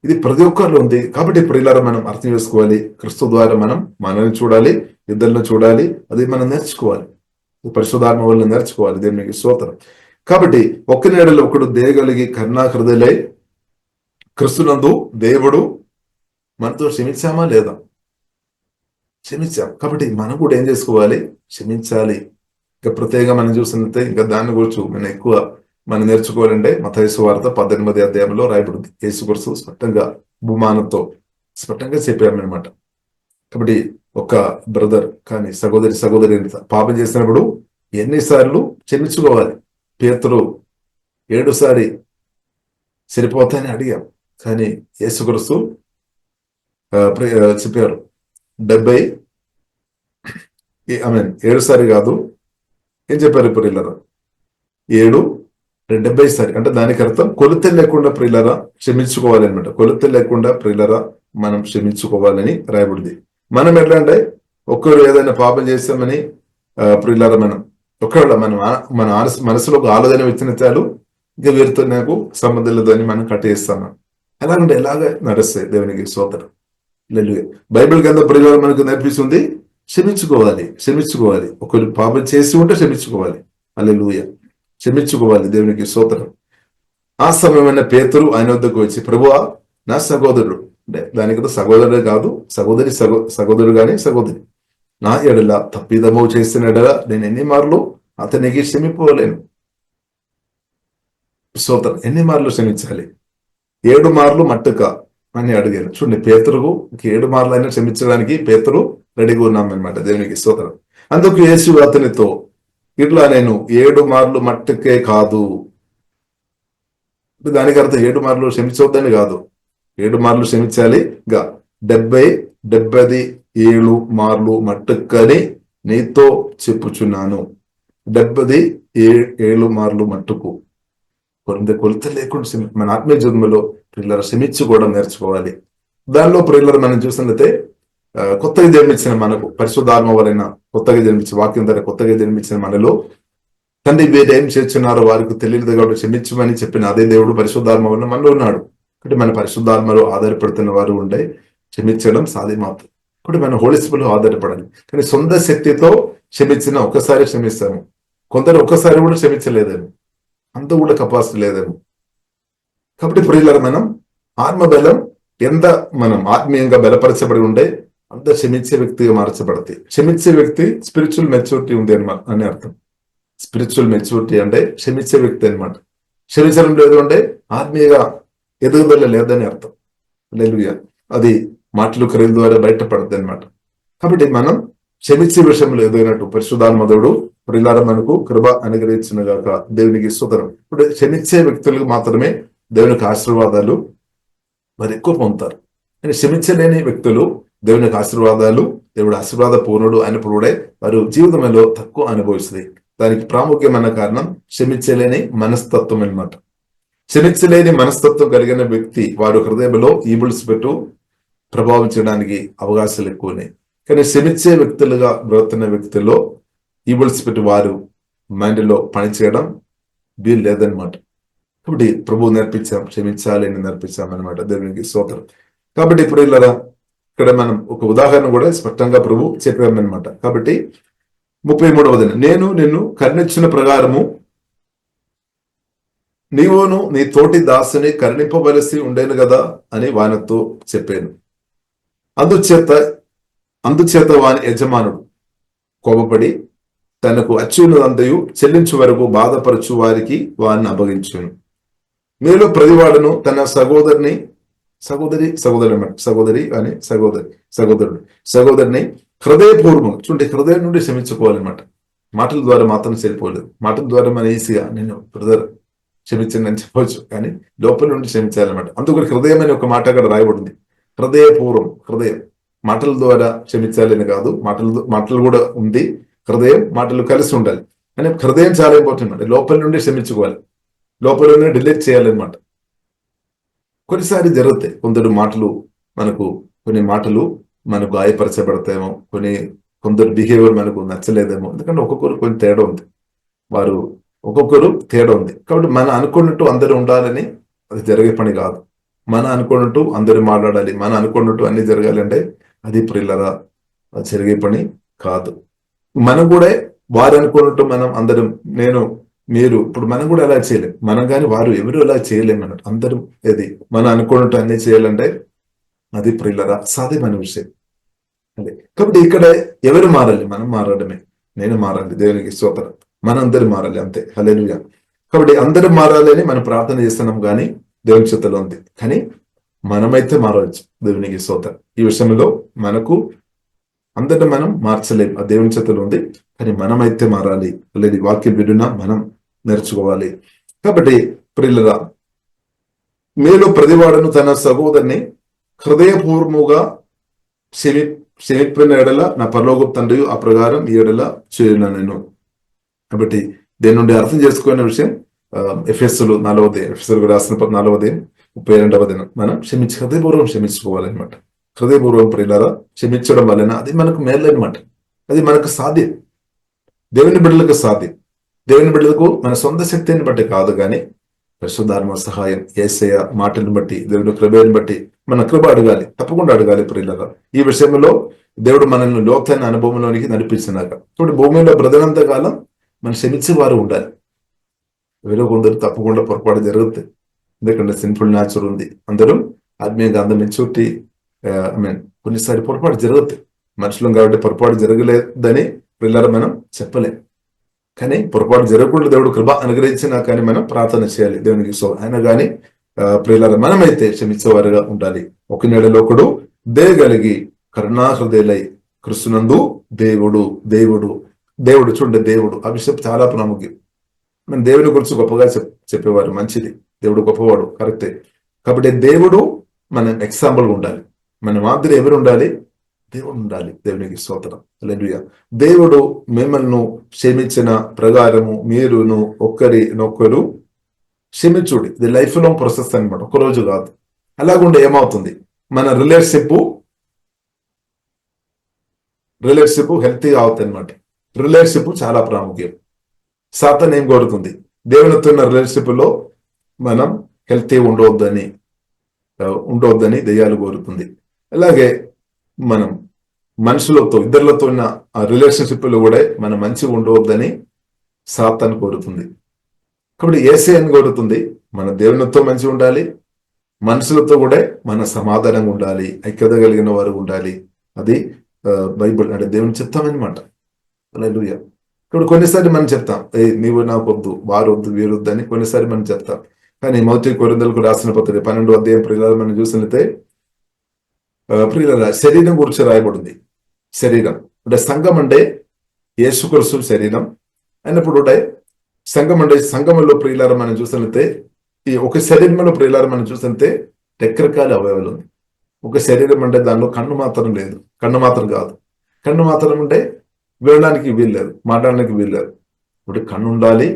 ఇది ప్రతి ఒక్కరిలో ఉంది. కాబట్టి ప్రియులారా, మనం అర్థం చేసుకోవాలి. క్రీస్తు ద్వారా మనం మనల్ని చూడాలి, ఇద్దరిని చూడాలి. అది మనం నేర్చుకోవాలి. పరిశుద్ధాత్మ వల్ల నేర్చుకోవాలి. దేవునికి స్తోత్రం. కాబట్టి ఒక్క నీడలో ఒకడు దేగలిగి కరుణా హృదయులై క్రీస్తునందు దేవుడు మనతో క్షమించామా లేదా? క్షమించాం. కాబట్టి మనం కూడా ఏం చేసుకోవాలి? క్షమించాలి. ఇంకా ప్రత్యేకంగా మనం చూసినట్లయితే ఇంకా దాని గురించి మనం ఎక్కువ మనం నేర్చుకోవాలంటే మత్తయి సువార్త 18వ అధ్యాయంలో రాయబడింది. యేసుక్రీస్తు స్పష్టంగా బహుమానంతో స్పష్టంగా చెప్పామన్నమాట. కాబట్టి ఒక బ్రదర్ కానీ సహోదరి పాపం చేసినప్పుడు ఎన్నిసార్లు క్షమించుకోవాలి? పేతురు 7 సారి సరిపోతాయని అడిగాం, కానీ యేసుక్రీస్తు చెప్పారు 7 సారి కాదు. ఏం చెప్పారు ఇప్పుడు? 70 సారి. అంటే దానికి అర్థం కొలత లేకుండా ప్రియులరా క్షమించుకోవాలి అనమాట. కొలత లేకుండా ప్రియులరా మనం క్షమించుకోవాలని రాయబడింది. మనం ఎట్లా అంటే ఒక్కరు ఏదైనా పాపం చేస్తామని ప్రియులరా మనం ఒకవేళ మన మనసులో ఒక ఆలోచన వచ్చిన చాలు, ఇంకా వీరితో నాకు సంబంధం లేదని మనం కట్టేస్తాము. ఎలాగంటే ఎలాగ నడుస్తాయి. దేవునికి స్తోత్రం. బైబిల్ కింద ప్రియులరా మనకు నేర్పిస్తుంది క్షమించుకోవాలి. ఒకరు పాపం చేసి ఉంటే క్షమించుకోవాలి. హల్లెలూయా, క్షమించుకోవాలి. దేవునికి స్తోత్రం. ఆ సమయమైన పేతురు ఆయన వద్దకు వచ్చి, ప్రభువా, నా సహోదరుడు, అంటే దానికి సహోదరుడే కాదు, సహోదరుడు కానీ సహోదరి, నా ఎడల తప్పిదమో చేసిన ఎడల నేను ఎన్ని మార్లు అతనికి క్షమిపోలేను. స్తోత్రం. ఎన్ని మార్లు క్షమించాలి? 7 మార్లు మట్టుక అని అడిగాను. చూడండి, పేతురుకు 7 మార్లు అయినా క్షమించడానికి పేతురు రెడీగా ఉన్నామన్నమాట. దేవునికి స్తోత్రం. అందుకు యేసు అతనితో, ఇట్లా నేను 7 మార్లు మట్టుకే కాదు. దానికి అర్థం 7 మార్లు క్షమించవద్దని కాదు. 7 మార్లు క్షమించాలి. ఇంకా 77 మార్లు మట్టుకని నీతో చెప్పుచున్నాను. 77 మార్లు మట్టుకు. కొలత లేకుండా మన ఆత్మీయ జన్మలో ప్రియులరా క్షమించుకోవడం నేర్చుకోవాలి. దానిలో ప్రియులరా మనం చూసినట్లయితే కొత్తగా జన్మించిన మనకు పరిశుద్ధాత్మ వలన కొత్తగా జన్మించిన వాక్యం ద్వారా కొత్తగా జన్మించిన మనలో తండ్రి వీరు ఏం చేస్తున్నారో వారికి తెలియదు కాబట్టి క్షమించమని చెప్పిన అదే దేవుడు పరిశుద్ధాత్మ వలన మనలో ఉన్నాడు. కాబట్టి మన పరిశుద్ధాత్మలో ఆధారపడుతున్న వారు ఉంటే క్షమించడం సాధ్యమాత్రం. కాబట్టి మన హోలీ స్పిరిట్లో ఆధారపడాలి. కానీ సొంత శక్తితో క్షమించిన ఒక్కసారి క్షమిస్తాము. కొందరు ఒక్కసారి కూడా క్షమించలేదేమో, అంత కూడా కెపాసిటీ లేదేమో. కాబట్టి ప్రియులారా, మనం ఆత్మబలం ఎంత మనం ఆత్మీయంగా బలపరచబడి ఉంటే అంత క్షమించే వ్యక్తిగా మార్చబడతాయి. క్షమించే వ్యక్తి స్పిరిచువల్ మెచ్యూరిటీ ఉంది అని అర్థం. స్పిరిచువల్ మెచ్యూరిటీ అంటే క్షమించే వ్యక్తి అనమాట. క్షమించడం లేదు అంటే ఆత్మీయంగా ఎదుగుదల లేదని అర్థం. హల్లెలూయా. అది మాటలు క్రియల ద్వారా బయటపడుతుంది అనమాట. కాబట్టి మనం క్షమించే విషయంలో ఎదుగినట్టు పరిశుద్ధాత్మదేవుడు ప్రియులారా మనకు కృప అనుగ్రహించిన గాక. దేవునికి స్తోత్రం. ఇప్పుడు క్షమించే వ్యక్తులకు మాత్రమే దేవునికి ఆశీర్వాదాలు మరి ఎక్కువ పొందుతారు. కానీ క్షమించలేని వ్యక్తులు దేవునికి ఆశీర్వాదాలు, దేవుడు ఆశీర్వాద పూర్ణుడు అయినప్పుడు కూడా వారు జీవితంలో తక్కువ అనుభవిస్తుంది. దానికి ప్రాముఖ్యమైన కారణం క్షమించలేని మనస్తత్వం అనమాట. క్షమించలేని మనస్తత్వం కలిగిన వ్యక్తి వారు హృదయంలో ఈబుల్ స్పిరిట్ ప్రభావం చేయడానికి అవకాశాలు ఎక్కువనే. కానీ క్షమించే వ్యక్తులుగా బ్రతున్న వ్యక్తుల్లో ఈబుల్ స్పిరిట్ వారు మైండ్లో పనిచేయడం వీలు లేదనమాట. కాబట్టి ప్రభు నేర్పించాం, క్షమించాలి అని నేర్పించాం అనమాట. దేవునికి స్తోత్రం. కాబట్టి ఇప్పుడు ఇక్కడ మనం ఒక ఉదాహరణ కూడా స్పష్టంగా ప్రభు చెప్పామన్నమాట. కాబట్టి 33వ నేను నిన్ను కరుణించిన ప్రకారము నీవును నీ తోటి దాసుని కరుణింపవలసి ఉండేను కదా అని వానితో చెప్పాను. అందుచేత అందుచేత వాని యజమానుడు కోపపడి తనకు అచ్యున్నదంతయు చెల్లించు వరకు బాధపరచు వారికి వారిని అప్పగించును. మీలో ప్రతివాడును తన సహోదరిని హృదయపూర్వకం హృదయం నుండి క్షమించుకోవాలన్నమాట. మాటల ద్వారా మాత్రం సరిపోలేదు. మాటల ద్వారా మన ఈజీగా నేను బ్రదర్ క్షమించండి అని చెప్పవచ్చు, కానీ లోపల నుండి క్షమించాలన్నమాట. అందుకని హృదయం అని ఒక మాట అక్కడ రాయబడింది. హృదయం మాటల ద్వారా క్షమించాలని కాదు, మాటలు కూడా ఉంది, హృదయం మాటలు కలిసి ఉండాలి. కానీ హృదయం చాలా ఇంపార్టెంట్ అండి. లోపల నుండి క్షమించుకోవాలి, లోపల నుండి డిలీట్ చేయాలన్నమాట. కొన్నిసారి జరుగుతాయి కొన్ని మాటలు మనకు గాయపరచబడతాయేమో, కొందరు బిహేవియర్ మనకు నచ్చలేదేమో. ఎందుకంటే ఒక్కొక్కరు తేడా ఉంది. కాబట్టి మనం అనుకున్నట్టు అందరూ ఉండాలని అది జరిగే పని కాదు. మనం అనుకున్నట్టు అందరూ మాట్లాడాలి, మనం అనుకున్నట్టు అన్ని జరగాలంటే అది ప్రిల్లరా జరిగే పని కాదు. మనం కూడా వారు అనుకున్నట్టు మనం అందరం మీరు ఇప్పుడు మనం కూడా అలా చేయలేం. మనం కానీ వారు ఎవరు అలా చేయలేము అన్నట్టు. అందరూ మనం అనుకున్నట్టు అన్ని చేయాలంటే అది ప్రిల్లరా సాధ్యమైన విషయం. అదే కాబట్టి ఇక్కడ ఎవరు మారాలి? మనం మారడమే. నేను మారాలి, దేవునికి స్తోత్రం. మనందరూ మారాలి, అంతే. హల్లెలూయా. కాబట్టి అందరూ మారాలి అని మనం ప్రార్థన చేస్తున్నాం, కానీ దేవుని చేతిలో ఉంది. కానీ మనమైతే మారవచ్చు, దేవునికి స్తోత్రం. ఈ విషయంలో అందరిని మనం మార్చలేము, ఆ దేవుని చేతిలో ఉంది. కానీ మనమైతే మారాలి. లేదు వాక్యం విడున మనం నేర్చుకోవాలి. కాబట్టి ప్రియులరా, మీలో ప్రతివాడును తన సహోదరుని హృదయపూర్వముగా క్షమించిన ఎడల నా పరలోకపు తండ్రి ఆ ప్రకారం ఈ ఎడల చేయను నేను. కాబట్టి దీని నుండి అర్థం చేసుకునే విషయం ఎఫెసులు రాసిన 4:32 మనం హృదయపూర్వం క్షమించుకోవాలన్నమాట. హృదయపూర్వం ప్రియులారా క్షమించడం వలన అది మనకు మేలు అనమాట. అది మనకు సాధ్యం, దేవుని బిడ్డలకు సాధ్యం. దేవుని బిడ్డలకు మన సొంత శక్తిని బట్టి కాదు, కానీ పరిశుద్ధాత్మ సహాయం, యేసయ్య మాటలను బట్టి, దేవుని కృపను బట్టి మన కృప అడగాలి, తప్పకుండా అడగాలి ప్రియులారా. ఈ విషయంలో దేవుడు మనల్ని లోతైన అనుభవంలోనికి నడిపించినాక ఇప్పుడు భూమిలో బ్రదనంత కాలం మనం క్షమించే వారు ఉండాలి. వేరే కొందరు తప్పకుండా పొరపాటు జరుగుతాయి, ఎందుకంటే సిన్ఫుల్ న్యాచురల్ ఉంది. అందరూ ఆత్మీయంగా అందరం మెచ్యూరిటీ కొన్నిసారి పొరపాటు జరుగుతాయి. మనుషులం కాబట్టి పొరపాటు జరగలేదని పిల్లలు మనం చెప్పలేం. కానీ పొరపాటు జరగకుండా దేవుడు కృప అనుగ్రహించినా కానీ మనం ప్రార్థన చేయాలి దేవునికి. సో అయినా కానీ ప్రియులారా మనమైతే క్షమించేవారుగా ఉండాలి. ఒక నెలలో ఒకడు దేగలిగి కరుణాహృదయులై కృష్ణునందు దేవుడు చూడండి, దేవుడు ఆ విషయం చాలా ప్రాముఖ్యం. మన దేవుని గురించి గొప్పగా చెప్పేవారు, మంచిది, దేవుడు గొప్పవాడు, కరెక్టే. కాబట్టి దేవుడు మనం ఎగ్జాంపుల్గా ఉండాలి. మన మాదిరి ఎవరు ఉండాలి? దేవుడు ఉండాలి. దేవునికి స్తోత్రం. హల్లెలూయా. దేవుడు మిమ్మల్ని క్షమించిన ప్రకారము మీరును ఒకరినొకరు క్షమించుడి. ఇది లైఫ్ లాంగ్ ప్రాసెస్ అనమాట, ఒక్కరోజు కాదు. అలాగుండే ఏమవుతుంది, మన రిలేషన్షిప్ హెల్తీగా అవుతుంది అనమాట. రిలేషన్షిప్ చాలా ప్రాముఖ్యం. సాతాను ఏం కోరుతుంది? దేవునితో ఉన్న రిలేషన్షిప్ లో మనం హెల్తీ ఉండవద్దని దెయ్యాలు కోరుతుంది. అలాగే మనం మనుషులతో ఇద్దరులతో ఉన్న ఆ రిలేషన్షిప్ లో కూడా మనం మంచిగా ఉండవద్దని సాతాను కోరుతుంది. కాబట్టి యేసయ్య అని కోరుతుంది, మన దేవునితో మంచిగా ఉండాలి, మనుషులతో కూడా మన సమాధానంగా ఉండాలి, ఐక్యత కలిగిన వారు ఉండాలి. అది బైబిల్ అంటే దేవుని చిత్తం అనమాట. హల్లెలూయా. ఇప్పుడు కొన్నిసార్లు మనం చెప్తాం, నీవు నాకు వద్దు, వారు వద్దు, వీరు వద్దు అని కొన్నిసారి మనం చెప్తాం. కానీ మొదటి కొరింథీయులకు రాసిన పత్రిక 12వ అధ్యాయం ప్రియులారా మనం చూసినట్లయితే ప్రియులారా శరీరం గురించి రాయబడింది. శరీరం అంటే సంఘం అంటే యేసుక్రీస్తు శరీరం అయినప్పుడు సంఘంలో ప్రియులారా మనం చూసినట్లయితే ఈ ఒక శరీరంలో ప్రియులారా మనం చూసినట్లయితే రకరకాల అవయవాలు ఉంది. ఒక శరీరం అంటే దానిలో కన్ను మాత్రం లేదు, కన్ను మాత్రం కాదు. కన్ను మాత్రం అంటే వినడానికి వీల్లేదు, మాట్లాడడానికి వీల్లేదు. ఇప్పుడు కన్ను ఉండాలి,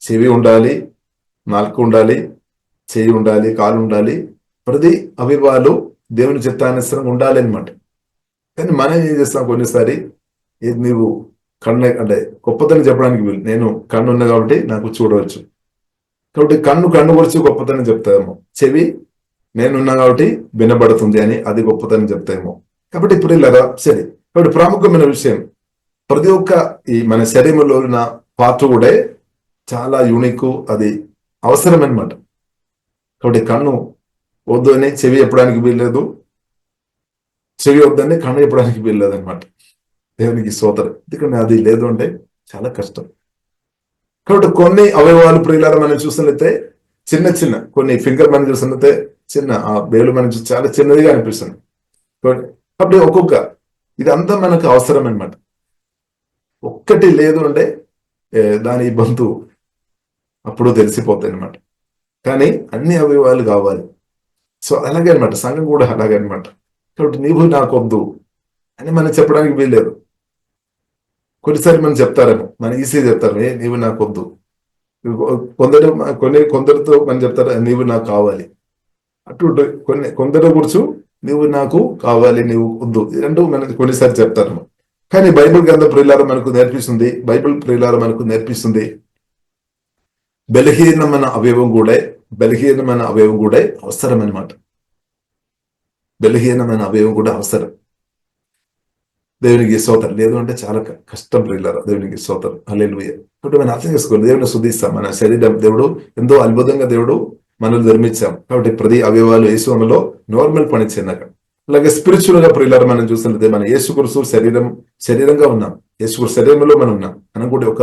చెవి ఉండాలి, నాలుక ఉండాలి, చెయ్యి ఉండాలి, కాలు ఉండాలి. ప్రతి అవయవాలు దేవుని చిత్తానుసారంగా ఉండాలి అనమాట. కానీ మనం ఏం చేస్తాం, కొన్నిసారి నీవు కన్ను అంటే గొప్పతనం చెప్పడానికి వీలు, నేను కన్ను ఉన్నా కాబట్టి నాకు చూడవచ్చు, కాబట్టి కన్ను గురించి గొప్పతనం చెప్తామేమో. చెవి నేనున్నా కాబట్టి వినబడుతుంది అని అది గొప్పతనం చెప్తామేమో. కాబట్టి ఇప్పుడు ఇలాగా సరే. కాబట్టి ప్రాముఖ్యమైన విషయం, ప్రతి ఒక్క ఈ మన శరీరంలో ఉన్న పార్ట్ కూడా చాలా యూనిక్, అది అవసరం అనమాట. కాబట్టి కన్ను వద్దు అని చెవి చెప్పడానికి వీల్లేదు, చెవి వద్దని కన్ను చెప్పడానికి వీల్లేదు అనమాట. దేవునికి స్తోత్రం. ఎందుకంటే అది లేదు అంటే చాలా కష్టం. కాబట్టి కొన్ని అవయవాలు ప్రియులారా మనం చూసినట్లయితే చిన్న చిన్న కొన్ని ఫింగర్ మనం చూసినట్లయితే చిన్న ఆ వేలు మనం చూసి చాలా చిన్నదిగా అనిపిస్తుంది. కాబట్టి ఒక్కొక్క ఇదంతా మనకు అవసరం అనమాట. ఒక్కటి లేదు అంటే దాని ఇబ్బంది అప్పుడు తెలిసిపోతాయి అనమాట. కానీ అన్ని అవయవాలు కావాలి. సో అలాగే అనమాట, సంఘం కూడా అలాగే అనమాట. కాబట్టి నీవు నాకొద్దు అని మనం చెప్పడానికి వీల్లేదు. కొన్నిసారి మనం చెప్తారేమో, మన ఈసీ చెప్తారు, నీవు నాకొద్దు. కొందరితో మనం చెప్తారు, నీవు నాకు కావాలి. అటు కొందరు కూర్చు నీవు నాకు కావాలి, నీవు వద్దు, రెండు మనకి కొన్నిసారి చెప్తారు. కానీ బైబిల్ గ్రంథం ప్రియులారా మనకు నేర్పిస్తుంది బలహీనమైన అవయవం కూడా అవసరం అనమాట. బలహీనమైన అవయవం కూడా అవసరం. దేవునికి స్తోత్రం. లేదు అంటే చాలా కష్టం ప్రియులారా. దేవునికి స్తోత్రం. హల్లెలూయా. కాబట్టి మనం అర్థం చేసుకోవాలి, దేవుని శుద్ధిస్తాం. మన శరీరం దేవుడు ఎంతో అద్భుతంగా దేవుడు మనల్ని నిర్మించాం. కాబట్టి ప్రతి అవయవాలు యేసులో నార్మల్ పని చెందక. అలాగే స్పిరిచువల్ గా ప్రియులారా మనం చూసినట్లయితే మన యేసుక్రీస్తు శరీరంగా ఉన్నాం. యేసుక్రీస్తు శరీరంలో మనం ఉన్నాం. మనం కూడా ఒక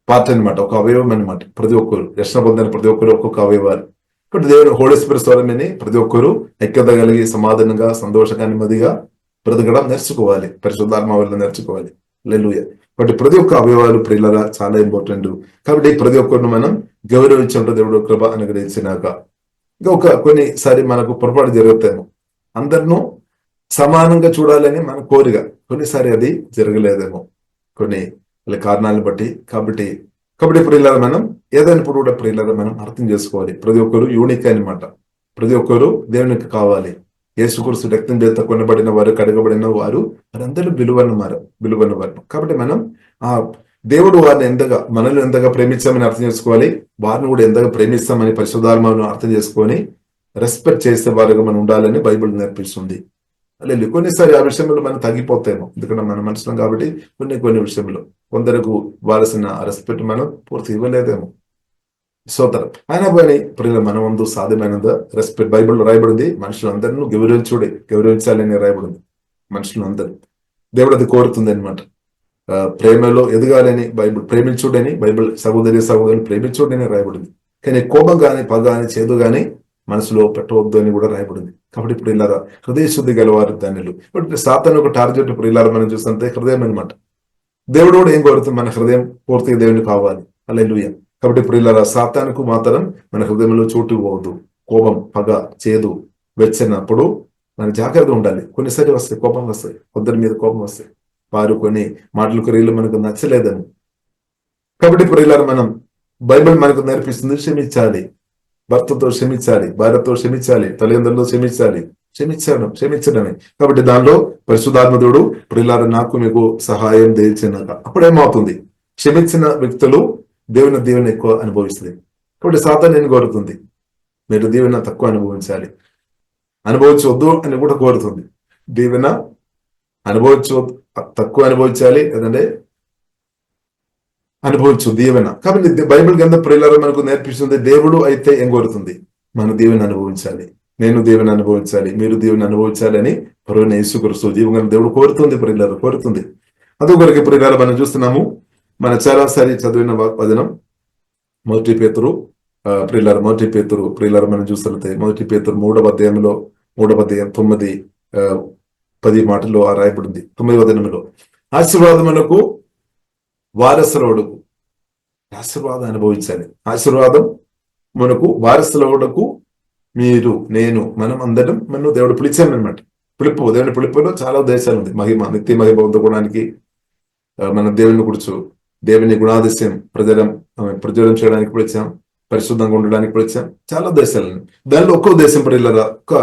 పార్ట్ అనమాట, ఒక అవయవం అనమాట. ప్రతి ఒక్కరు రక్షణ పొందిన ప్రతి ఒక్కరు ఒక్కొక్క అవయవాలు. కాబట్టి దేవుని హోలీ స్పిరిట్ స్వరమని ప్రతి ఒక్కరు ఐక్యత కలిగి సమాధానంగా సంతోషంగా నెమ్మదిగా బ్రతకడం నేర్చుకోవాలి. పరిశుద్ధాత్మ వల్ల నేర్చుకోవాలి. హల్లెలూయా. కాబట్టి ప్రతి ఒక్క అవయవాలు ప్రియులారా చాలా ఇంపార్టెంట్. కాబట్టి ప్రతి ఒక్కరిని మనం గౌరవించే దేవుడు కృప అనుగ్రహించినాక ఇంకా కొన్నిసారి మనకు పొరపాటు జరుగుతాము. అందరినూ సమానంగా చూడాలని మన కోరిక, కొన్నిసారి అది జరగలేదేమో కొన్ని కారణాలను బట్టి. కాబట్టి ప్రియులారా మనం ఏదైనప్పుడు కూడా ప్రియులారా మనం అర్థం చేసుకోవాలి. ప్రతి ఒక్కరు యూనిక్ అనమాట. ప్రతి ఒక్కరు దేవునికి కావాలి. యేసుక్రీస్తు రక్తం చేత కొనబడిన వారు, కడగబడిన వారు, వారందరూ విలువన్న వారు. కాబట్టి మనం ఆ దేవుడు మనల్ని ఎంతగా ప్రేమించామని అర్థం చేసుకోవాలి. వారిని కూడా ఎంతగా ప్రేమిస్తామని పరిశుద్ధాత్మను అర్థం చేసుకొని రెస్పెక్ట్ చేసే వారుగా మనం ఉండాలని బైబిల్ నేర్పిస్తుంది. లేదు కొన్నిసారి ఆ విషయంలో మనం తగ్గిపోతామో, ఎందుకంటే మన మనుషులం కాబట్టి కొన్ని విషయంలో కొందరికి వాల్సిన రెస్పెక్ట్ మనం పూర్తి ఇవ్వలేదేమో. స్తోత్రం. అయినా పోయి ప్రియుల మన ముందు సాధ్యమైనంత రెస్పెక్ట్ బైబిల్లో రాయబడింది. మనుషులందరినీ గౌరవించాలని రాయబడింది. మనుషులందరూ దేవుడు అది కోరుతుంది అనమాట. ప్రేమలో ఎదగాలని ప్రేమించుడని బైబిల్ సహోదరులు ప్రేమించుడని రాయబడింది. కానీ కోపం కానీ పగ కానీ చేదు కానీ మనసులో పెట్టవద్దు అని కూడా రాయబడింది. కాబట్టి ఇప్పుడు ఇలా హృదయ శుద్ధి గలవారు ధన్యులు. ఇప్పుడు సాతాను ఒక టార్గెట్ ఇప్పుడు ఇలా మనం చూస్తుంటే హృదయం అనమాట. దేవుడు కూడా ఏం కోరుతుంది? మన హృదయం పూర్తిగా దేవుని కావాలి. హల్లెలూయా. కాబట్టి ఇప్పుడు ఇలా సాతానుకు మాత్రం మన హృదయంలో చోటు పోవద్దు. కోపం, పగ, చేదు, వెచ్చనప్పుడు మనం జాగ్రత్తగా ఉండాలి. కొన్నిసారి వస్తాయి, కోపం వస్తాయి, కొందరి మీద కోపం వస్తాయి. వారు కొన్ని మాటలు కొరీలు మనకు నచ్చలేదని. కాబట్టి ఇప్పుడు ఇలా మనం బైబిల్ మనకు నేర్పిస్తుంది క్షమించాలి. భర్తతో క్షమించాలి, భార్యతో క్షమించాలి, తల్లిదండ్రులతో క్షమించడమే. కాబట్టి దానిలో పరిశుద్ధాత్మ దేవుడు ప్రియులారా నాకు మీకు సహాయం చేయించినాక అప్పుడేమవుతుంది? క్షమించిన వ్యక్తులు దేవుని ఎక్కువ అనుభవిస్తుంది. కాబట్టి సాతాను నేను కోరుతుంది మీరు దీవెన తక్కువ అనుభవించవద్దు అని కూడా కోరుతుంది. దీవెన తక్కువ అనుభవించాలి, లేదంటే అనుభవించు దీవెన. కాబట్టి బైబిల్ గ్రంథం ప్రియులారా మనకు నేర్పిస్తుంది. దేవుడు అయితే ఏం కోరుతుంది? మన దీవెన అనుభవించాలి, నేను దీవెన అనుభవించాలి, మీరు దీవెన అనుభవించాలి అని ప్రభువైన యేసుక్రీస్తు జీవన దేవుడు కోరుతుంది. ప్రియులారా కోరుతుంది. అందుకొరకు ప్రియులారా మనం చూస్తున్నాము. మన చాలాసారి చదివిన వచనం మొదటి పేతురు ప్రియులారా మనం చూస్తున్నట్టే మొదటి పేతురు 3వ అధ్యాయం 9-10 మాటల్లో రాయబడింది. 9వ వచనంలో ఆశీర్వాదమునకు వారసులవుడుకు, ఆశీర్వాదం అనుభవించాలి. ఆశీర్వాదం మనకు వారసులవుడకు మీరు, నేను, మనం అందరం మనం దేవుడు పిలిచామన్నమాట. దేవుని పిలుపులో చాలా ఉద్దేశాలు ఉంది. నిత్య మహిమ పొందుకోవడానికి, మన దేవుని గుణాదిశయం ప్రజలం చేయడానికి పిలిచాం, పరిశుద్ధంగా ఉండడానికి పిలిచాం. చాలా ఉద్దేశాలు. దానిలో ఒక్క ఉద్దేశం ఒక్క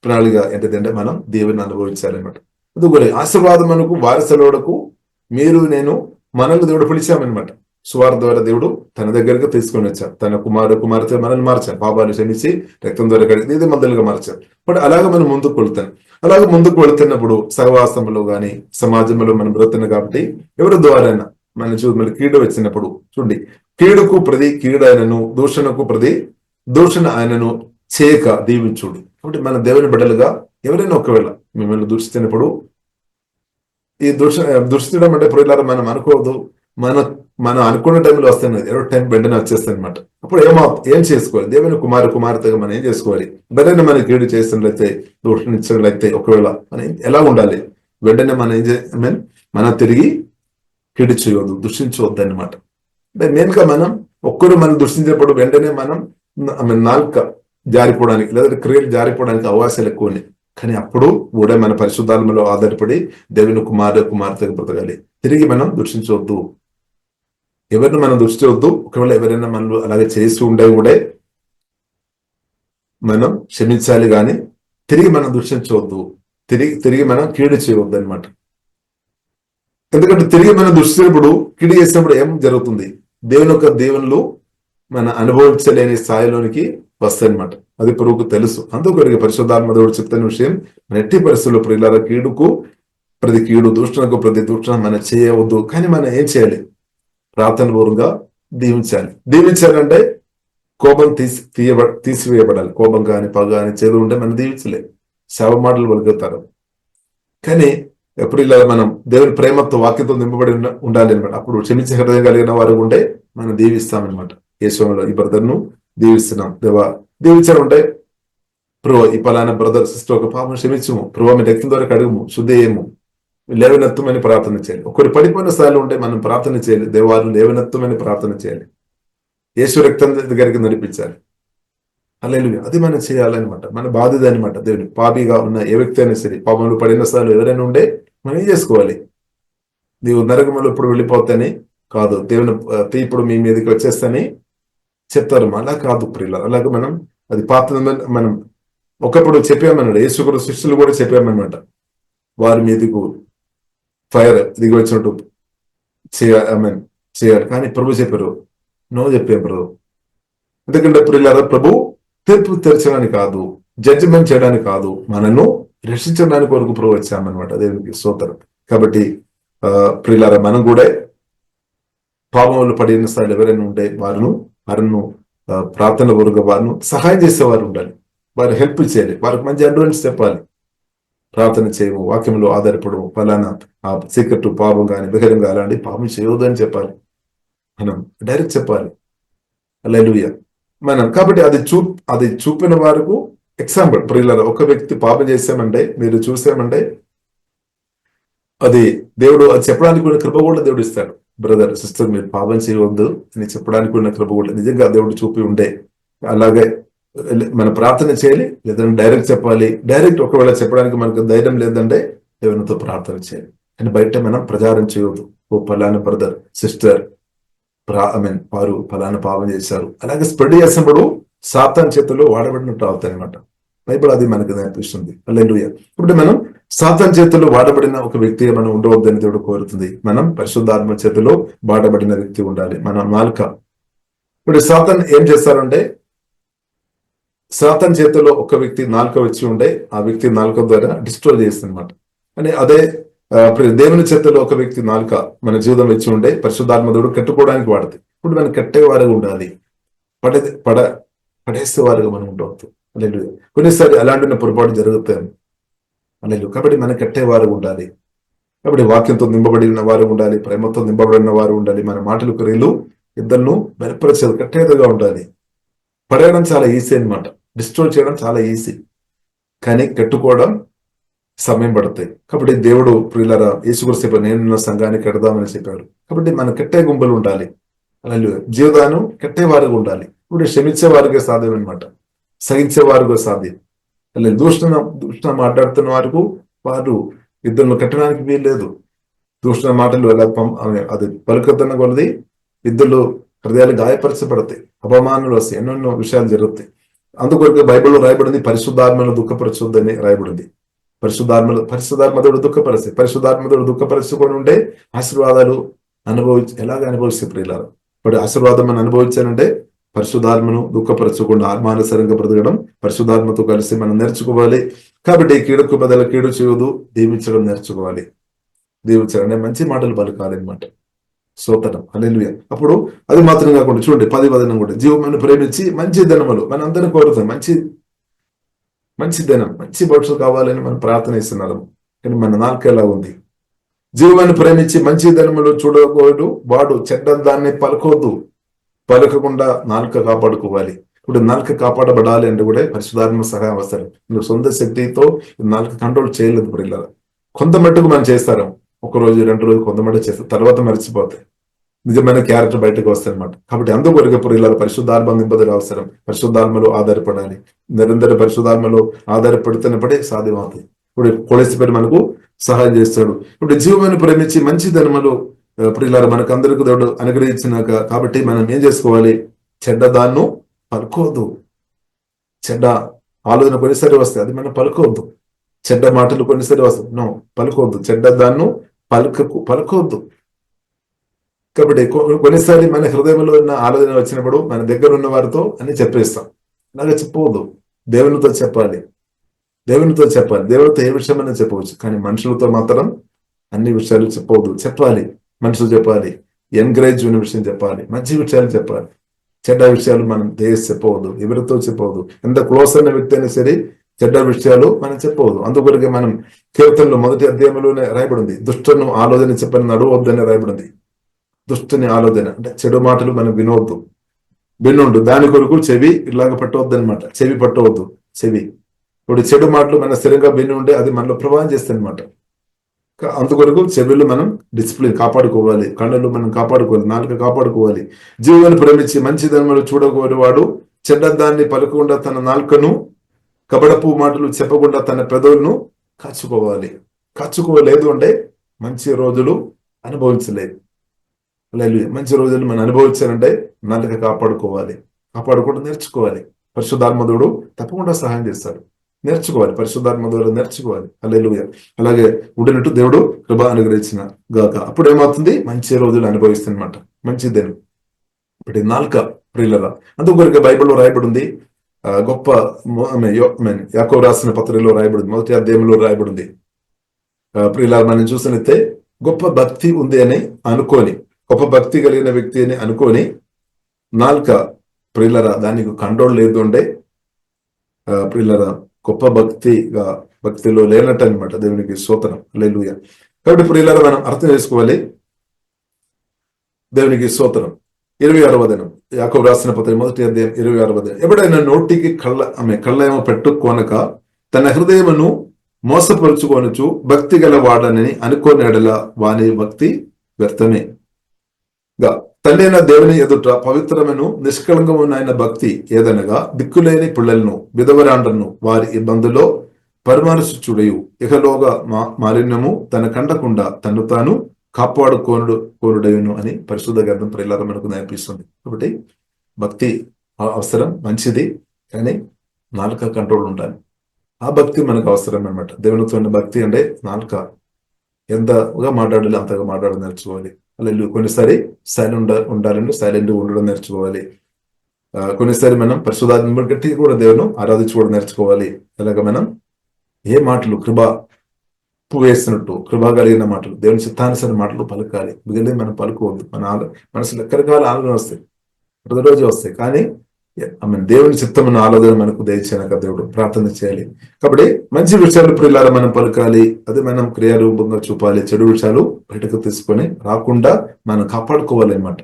ప్రణాళిక ఏంటంటే మనం దేవుని అనుభవించాలి అన్నమాట. అందుకని ఆశీర్వాదం మనకు వారసులవుడకు మీరు, నేను, మనల్ని దేవుడు పిలిచామన్నమాట. సువార్త ద్వారా దేవుడు తన దగ్గరకు తీసుకొని వచ్చారు. తన కుమార్తె మనల్ని మార్చారు. పాపాలు క్షమించి రక్తం ద్వారా కడిగి ఇది మందులుగా మార్చారు. బట్ అలాగే మనం ముందుకు వెళుతున్నప్పుడు సహవాసంలో గాని సమాజంలో మనం బ్రతున్నాం. కాబట్టి ఎవరి ద్వారా మన మళ్ళీ కీడు వచ్చినప్పుడు చూడండి, కీడుకు ప్రతి కీడు ఆయనను, దూషణకు ప్రతి దూషణ ఆయనను చేయక దీవించుడు. కాబట్టి మన దేవుని బిడ్డలుగా ఎవరైనా ఒకవేళ మిమ్మల్ని దూషిస్తున్నప్పుడు, ఈ దూషించడం అంటే ప్రియులారా మనం అనుకోవద్దు, మన మనం అనుకున్న టైంలో వస్తాయి, ఎవరో టైం వెంటనే వచ్చేస్తాయి అనమాట. అప్పుడు ఏం చేసుకోవాలి? దేవుని కుమార్తెగా మనం ఏం చేసుకోవాలి? వెంటనే మనం కీడు చేసినట్లయితే, దూషించినట్లయితే ఒకవేళ మనం ఎలా ఉండాలి? వెంటనే మనం మనం తిరిగి కీడు చేయవద్దు, దూషించవద్దు అనమాట. అంటే మెయిన్గా ఒక్కరు మనం దూషించేటప్పుడు వెంటనే మనం నాలుక జారిపోవడానికి లేదా క్రియలు జారిపోవడానికి అవకాశాలు ఎక్కువ ఉన్నాయి. కానీ అప్పుడు కూడా మన పరిశుద్ధాత్మలో ఆధారపడి దేవుని కుమార్తెగా బ్రతకాలి. తిరిగి మనం దూషించవద్దు, ఎవరిని మనం దూషించవద్దు. ఒకవేళ ఎవరైనా మనలో అలాగే చేసి ఉండే కూడా మనం క్షమించాలి, కానీ తిరిగి మనం దూషించవద్దు, తిరిగి మనం కీడు చేయవద్దు అనమాట. ఎందుకంటే తిరిగి మనం దృష్టినప్పుడు కీడు చేసినప్పుడు ఏం జరుగుతుంది? దేవుని యొక్క దేవుళ్ళు మన అనుభవించలేని స్థాయిలోనికి వస్తాయన్నమాట. అది ప్రభువుకు తెలుసు. అందుకొరకు పరిశుద్ధాత్మ దేవుడు చెప్తున్న విషయం, మన ఎట్టి పరిస్థితుల్లో ప్రియులారా కీడుకు ప్రతి కీడు, దూషణకు ప్రతి దూషణ మనం చేయవద్దు. కానీ మనం ఏం చేయాలి? ప్రార్థన పూర్వకంగా దీవించాలంటే కోపం తీసివేయబడాలి. కోపం కానీ పగ కానీ చేదు ఉంటే మనం దీవించలేదు, శవ మాటలు పలుకుతారు. కానీ ఎప్పుడు ఇలా మనం దేవుని ప్రేమతో వాక్యంతో నింపబడి ఉండాలి అనమాట. అప్పుడు క్షమించే హృదయం కలిగిన వారు ఉంటే మనం దీవిస్తామన్నమాట. యేసులో ఈ బ్రదర్ను దీవిస్తున్నాం, దేవా దీవించడం ఉంటే ప్రభు ఈ పలానా బ్రదర్ సిస్టర్ ఒక పాపం క్షమించము, ప్రభు మీ రక్తం ద్వారా కడుగుము, శుద్ధేయము, లేవనెత్తమని ప్రార్థన చేయాలి. ఒకరు పడిపోయిన స్థాయిలో ఉంటే మనం ప్రార్థన చేయాలి, దేవారు లేవనెత్తమని ప్రార్థన చేయాలి, యేసు రక్తం దగ్గరికి నడిపించాలి. హల్లెలూయా. అది మనం చేయాలన్నమాట, మన బాధ్యత అనమాట. దేవుని పాపిగా ఉన్న ఏ వ్యక్తి అయినా సరే, పాపంలో పడిన స్థాయిలో ఎవరైనా ఉండే మనం ఏం చేసుకోవాలి? నీవు నరకములో ఇప్పుడు వెళ్ళిపోతాని కాదు, దేవుని ఇప్పుడు మీ మీదకి వచ్చేస్తని చెప్తారు. అలా కాదు ప్రియుల, అలాగే మనం అది పాత మనం ఒకప్పుడు చెప్పామన్నాడు, యేసుక్రీస్తు శిష్యులు కూడా చెప్పామన్నమాట, వారి మీదకు ఫైర్ దిగి వచ్చినట్టు చేయాలి. కానీ ప్రభు చెప్పారు, నో చెప్పారు ప్రభు. ఎందుకంటే ప్రియులారా, ప్రభు తీర్పు తెరచడానికి కాదు, జడ్జిమెంట్ చేయడానికి కాదు, మనను రక్షించడానికి వరకు ప్రభు వచ్చామన్నమాట. దేవునికి స్తోత్రం. కాబట్టి ప్రియులారా, మనం కూడా పాపంలో పడిన స్థాయిలో ఎవరైనా ఉంటే వారిను ప్రార్థన వరకు వారిను సహాయం చేసేవారు ఉండాలి, వారు హెల్ప్ చేయాలి, వారికి మంచి అడ్వాన్స్ చెప్పాలి. ప్రార్థన చేయము, వాక్యంలో ఆధారపడము, ఫలానా ఆ సీక్రెట్ పాపం కానీ బహిరంగ అలాంటి పాపం చేయవద్దు అని చెప్పాలి, మనం డైరెక్ట్ చెప్పాలి. హల్లెలూయా. కాబట్టి అది చూపిన వారికి ఎగ్జాంపుల్. ప్రియులారా, ఒక వ్యక్తి పాపం చేసామంటే, మీరు చూసామంటే, అది దేవుడు అది చెప్పడానికి ఉన్న కృప కూడా దేవుడు ఇస్తాడు. బ్రదర్ సిస్టర్ మీరు పాపం చేయవద్దు అని చెప్పడానికి ఉన్న కృప కూడా నిజంగా దేవుడు చూపి ఉండే. అలాగే మన ప్రార్థన చేయాలి, లేదంటే డైరెక్ట్ చెప్పాలి. డైరెక్ట్ ఒకవేళ చెప్పడానికి మనకు ధైర్యం లేదంటే దేవునితో ప్రార్థన చేయాలి. కానీ బయట మనం ప్రచారం చేయవద్దు, ఓ ఫలానా బ్రదర్ సిస్టర్ వారు ఫలానా పాపం చేశారు, అలాగే స్ప్రెడ్ చేసినప్పుడు సాతాను చేతుల్లో వాడబడినట్టు అవుతాయి అనమాట. బైబిల్ అది మనకు నేర్పిస్తుంది. హల్లెలూయా. ఇప్పుడు మనం సాతాను చేతుల్లో వాడబడిన ఒక వ్యక్తిగా మనం ఉండవద్దని దేవుడు కోరుతుంది. మనం పరిశుద్ధాత్మ చేతిలో వాడబడిన వ్యక్తి ఉండాలి. మన నాలుక. ఇప్పుడు సాతాను ఏం చేస్తారంటే, సాతాను చేతిలో ఒక వ్యక్తి నాలుక వచ్చి ఉంటే ఆ వ్యక్తి నాలుక ద్వారా డిస్ట్రాయ్ చేస్తుంది అనమాట. అని అదే దేవుని చేతిలో ఒక వ్యక్తి నాలుక మన జీవితం వచ్చి ఉంటే పరిశుద్ధాత్మ దేవుడు కట్టుకోవడానికి వాడుతుంది. ఇప్పుడు మనం కట్టేవారుగా ఉండాలి, పడేసేవారుగా మనం ఉండవద్దు. లేదు, కొన్నిసారి అలాంటి పొరపాటు జరుగుతాయి. లేదు, కాబట్టి మనం కట్టేవారు ఉండాలి. కాబట్టి వాక్యంతో నింపబడిన వారు ఉండాలి, ప్రేమతో నింపబడిన వారు ఉండాలి. మన మాటలు క్రియలు ఇద్దరు బలపరిచేది కట్టేదిగా ఉండాలి. పడేయడం చాలా ఈజీ అనమాట, డిస్ట్రాయ్ చేయడం చాలా ఈజీ, కానీ కట్టుకోవడం సమయం పడతాయి. కాబట్టి దేవుడు ప్రియులారా యేసుక్రీస్తు చెప్పారు, నేను సంఘానికి కడదామని చెప్పాడు. కాబట్టి మనం కట్టే గుంపులు ఉండాలి. అలాగే జీవితాన్ని కట్టేవారుగా ఉండాలి. ఇప్పుడు క్షమించే వారిగా సాధ్యం అనమాట, సహించే వారుగా సాధ్యం. అలాగే దూషణ మాట్లాడుతున్న వారికి వారు ఇద్దరు కట్టడానికి వీల్లేదు. దూషణ మాటలు ఎలా అది పలుకుతున్న కొలది ఇద్దరు హృదయాలు గాయపరచబడతాయి, అపమానాలు వస్తాయి, ఎన్నెన్నో విషయాలు జరుగుతాయి. అందుకొరకు బైబిల్లో రాయబడింది, పరిశుద్ధాత్మను దుఃఖపరచొద్దని రాయబడింది. పరిశుద్ధాత్మదుడు దుఃఖపరిస్తే, పరిశుద్ధాత్మదుడు దుఃఖపరచుకొని ఉంటే ఆశీర్వాదాలు ఎలాగ అనుభవిస్తే ప్రియులారా. ఇప్పుడు ఆశీర్వాదం మనం అనుభవించానంటే పరిశుద్ధాత్మను దుఃఖపరచకుండా ఆత్మానుసారంగా బ్రతకడం, పరిశుద్ధాత్మతో కలిసి మనం నేర్చుకోవాలి. కాబట్టి కీడుకు బదులు కీడు చేయదు, దీవించడం నేర్చుకోవాలి. దీవించడం మంచి మాటలు పలకాలి అనమాట. స్తోత్రం. హల్లెలూయా. అప్పుడు అది మాత్రం కాకుండా చూడండి 10 వచనం కూడా, జీవమును ప్రేమించి మంచి ధనములు. మన అందరం కోరుతాం మంచి మంచి ధనం, మంచి భవిష్యత్తు కావాలని మనం ప్రార్థన ఇస్తున్నాము. కానీ మన నాలుక ఎలా ఉంది? జీవమును ప్రేమించి మంచి ధనములు చూడకూడదు వాడు చెడ్డ దాన్ని పలుకోవద్దు. పలకకుండా నాలుక కాపాడుకోవాలి. ఇప్పుడు నాలుక కాపాడబడాలి అంటే కూడా పరిశుద్ధాత్మ సహాయం అవసరం. నువ్వు సొంత శక్తితో నాలుక కంట్రోల్ చేయలేదు. ఇప్పుడు ఇలా కొంత మట్టుకు మనం చేస్తాం, 1 రోజు 2 రోజులు కొంత మట్టుకు చేస్తాం, తర్వాత మర్చిపోతాయి. నిజమైన క్యారెక్టర్ బయటకు వస్తాయి అనమాట. కాబట్టి అందుకొరకు ఇప్పుడు ఇలా పరిశుద్ధాత్మ నింపదలు అవసరం. పరిశుద్ధాత్మలో ఆధారపడాలి. నిరంతర పరిశుద్ధాత్మలో ఆధారపడుతున్నప్పుడే సాధ్యమవుతుంది. ఇప్పుడు కొలెస్టిపేట మనకు సహాయం చేస్తాడు. ఇప్పుడు జీవమును ప్రేమించి మంచి ధనములు ప్రియులారా మనకు అందరికీ దేవుడు అనుగ్రహించినాక, కాబట్టి మనం ఏం చేసుకోవాలి? చెడ్డ దాన్ని పలుకోవద్దు. చెడ్డ ఆలోచన కొన్నిసారి వస్తాయి, అది మనం పలుకోవద్దు. చెడ్డ మాటలు కొన్నిసారి వస్తాయి, నో పలుకోవద్దు. చెడ్డ దాన్ని పలుకోవద్దు. కాబట్టి కొన్నిసారి మన హృదయంలో ఉన్న ఆలోచన వచ్చినప్పుడు మన దగ్గర ఉన్న వారితో అన్ని చెప్పేస్తాం. అలాగే చెప్పవద్దు. దేవునితో చెప్పాలి. దేవునితో ఏ విషయమైనా చెప్పవచ్చు, కానీ మనుషులతో మాత్రం అన్ని విషయాలు చెప్పవద్దు. చెప్పాలి, మనుషులు చెప్పాలి, ఎంకరేజ్ అయిన విషయం చెప్పాలి, మంచి విషయాలు చెప్పాలి. చెడ్డ విషయాలు మనం చెప్పవద్దు, ఎవరితో చెప్పవద్దు. ఎంత క్లోజ్ అయిన వ్యక్తి అయినా సరే చెడ్డ విషయాలు మనం చెప్పవద్దు. అందుకొరకే మనం కీర్తనలో 1వ అధ్యాయంలోనే రాయబడింది, దుష్టును ఆలోచన చెప్పని నడవద్దని రాయబడింది. దుష్టుని ఆలోచన అంటే చెడు మాటలు మనం వినుండు. దాని కొరకు చెవి ఇలాగ పట్టవద్దు అనమాట. చెవి పట్టవద్దు. చెవి ఇప్పుడు చెడు మాటలు మన స్థిరంగా విని ఉంటే అది మనలో ప్రభావం చేస్తాయి అనమాట. అందుకొరకు చెవులు మనం డిసిప్లిన్ కాపాడుకోవాలి, కళ్ళలు మనం కాపాడుకోవాలి, నాలుక కాపాడుకోవాలి. జీవులను ప్రేమించి మంచి ధర్మలు చూడకూడని వాడు చెడ్డ దాన్ని పలకకుండా తన నాలుకను, కబడపు మాటలు చెప్పకుండా తన పెదవులను కాచుకోలేదు అంటే మంచి రోజులు అనుభవించలేదు. మంచి రోజులు మనం అనుభవించాలంటే నాలుక కాపాడుకోవడం నేర్చుకోవాలి. పరిశుద్ధాత్ముడు తప్పకుండా సహాయం చేస్తాడు. నేర్చుకోవాలి, పరిశుద్ధాత్మ ద్వారా నేర్చుకోవాలి. హల్లెలూయా. అలాగే ఉండినట్టు దేవుడు కృప అనుగ్రహించిన గాక. అప్పుడు ఏమవుతుంది? మంచి రోజులు అనుభవిస్తున్నమాట. మంచిదేను. ఇప్పుడు నాలుక ప్రియులరా, అందుకొరకు బైబిల్లో రాయబడింది, గొప్ప యాకోబు రాసిన పత్రికలో రాయబడింది, 1వ అధ్యాయంలో రాయబడింది. ప్రియులారా మనం చూసినట్లయితే గొప్ప భక్తి ఉంది అని అనుకోని, గొప్ప భక్తి కలిగిన వ్యక్తి అని అనుకోని నాలుక ప్రియులరా దానికి కంట్రోల్ లేదు అంటే ప్రియులరా గొప్ప భక్తిలో లేనట్టు అనమాట. దేవునికి స్తోత్రం. హల్లెలూయా. కాబట్టి ప్రియులారా మనం అర్థం చేసుకోవాలి. దేవునికి స్తోత్రం. 26వ వచనం యాకోబు రాసిన పత్రిక 1వ అధ్యాయం 26వ వచనం. ఎవడైనా నోటికి కళ్ళేమో పెట్టుకోనక తన హృదయమును మోసపరుచుకొనుచు భక్తి గల వాడనని అనుకోని ఎడల వాని భక్తి వ్యర్థమే. తండ్రైన దేవుని ఎదుట పవిత్రమైన నిష్కళంకమైన ఆయన భక్తి ఏదనగా దిక్కులేని పిల్లలను, విధవరాండ్రను వారి ఇబ్బందులో పరామర్శించుటయు, ఇహలోగా మాలిన్యము తన కండకుండా తను తాను కాపాడుకోనుడయును అని పరిశుద్ధ గ్రంథం ప్రియులారా మనకు నేర్పిస్తుంది. కాబట్టి భక్తి అవసరం, మంచిది, కానీ నాలుక కంట్రోల్ ఉండాలి. ఆ భక్తి మనకు అవసరం అనమాట. దేవునితో భక్తి అంటే నాలుక ఎంతగా మాట్లాడాలి అంతగా మాట్లాడడం నేర్చుకోవాలి. అలా కొన్నిసారి సైలెంట్ ఉండాలంటే సైలెంట్ ఉండడం నేర్చుకోవాలి. కొన్నిసారి మనం పరిశుద్ధాత్మ గట్టి కూడా దేవుని ఆరాధించుకోవడం నేర్చుకోవాలి. అలాగే మనం ఏ మాటలు కృప వేస్తున్నట్టు కృప కలిగిన మాటలు, దేవుని చిత్తానుసరి మాటలు పలకాలి. మిగిలిన మనం పలుకోవద్దు. మన మనసులో రకరకాల ఆలోచన వస్తాయి, ప్రతిరోజు వస్తాయి, కానీ దేవుని చిత్తమైన ఆలోచన మనకు దయచేయనక దేవుడు ప్రార్థన చేయాలి. కాబట్టి మంచి విషయాలు ప్రియులారా మనం పలకాలి, అది మనం క్రియారూపంగా చూపాలి. చెడు విషయాలు బయటకు తీసుకొని రాకుండా మనం కాపాడుకోవాలన్నమాట,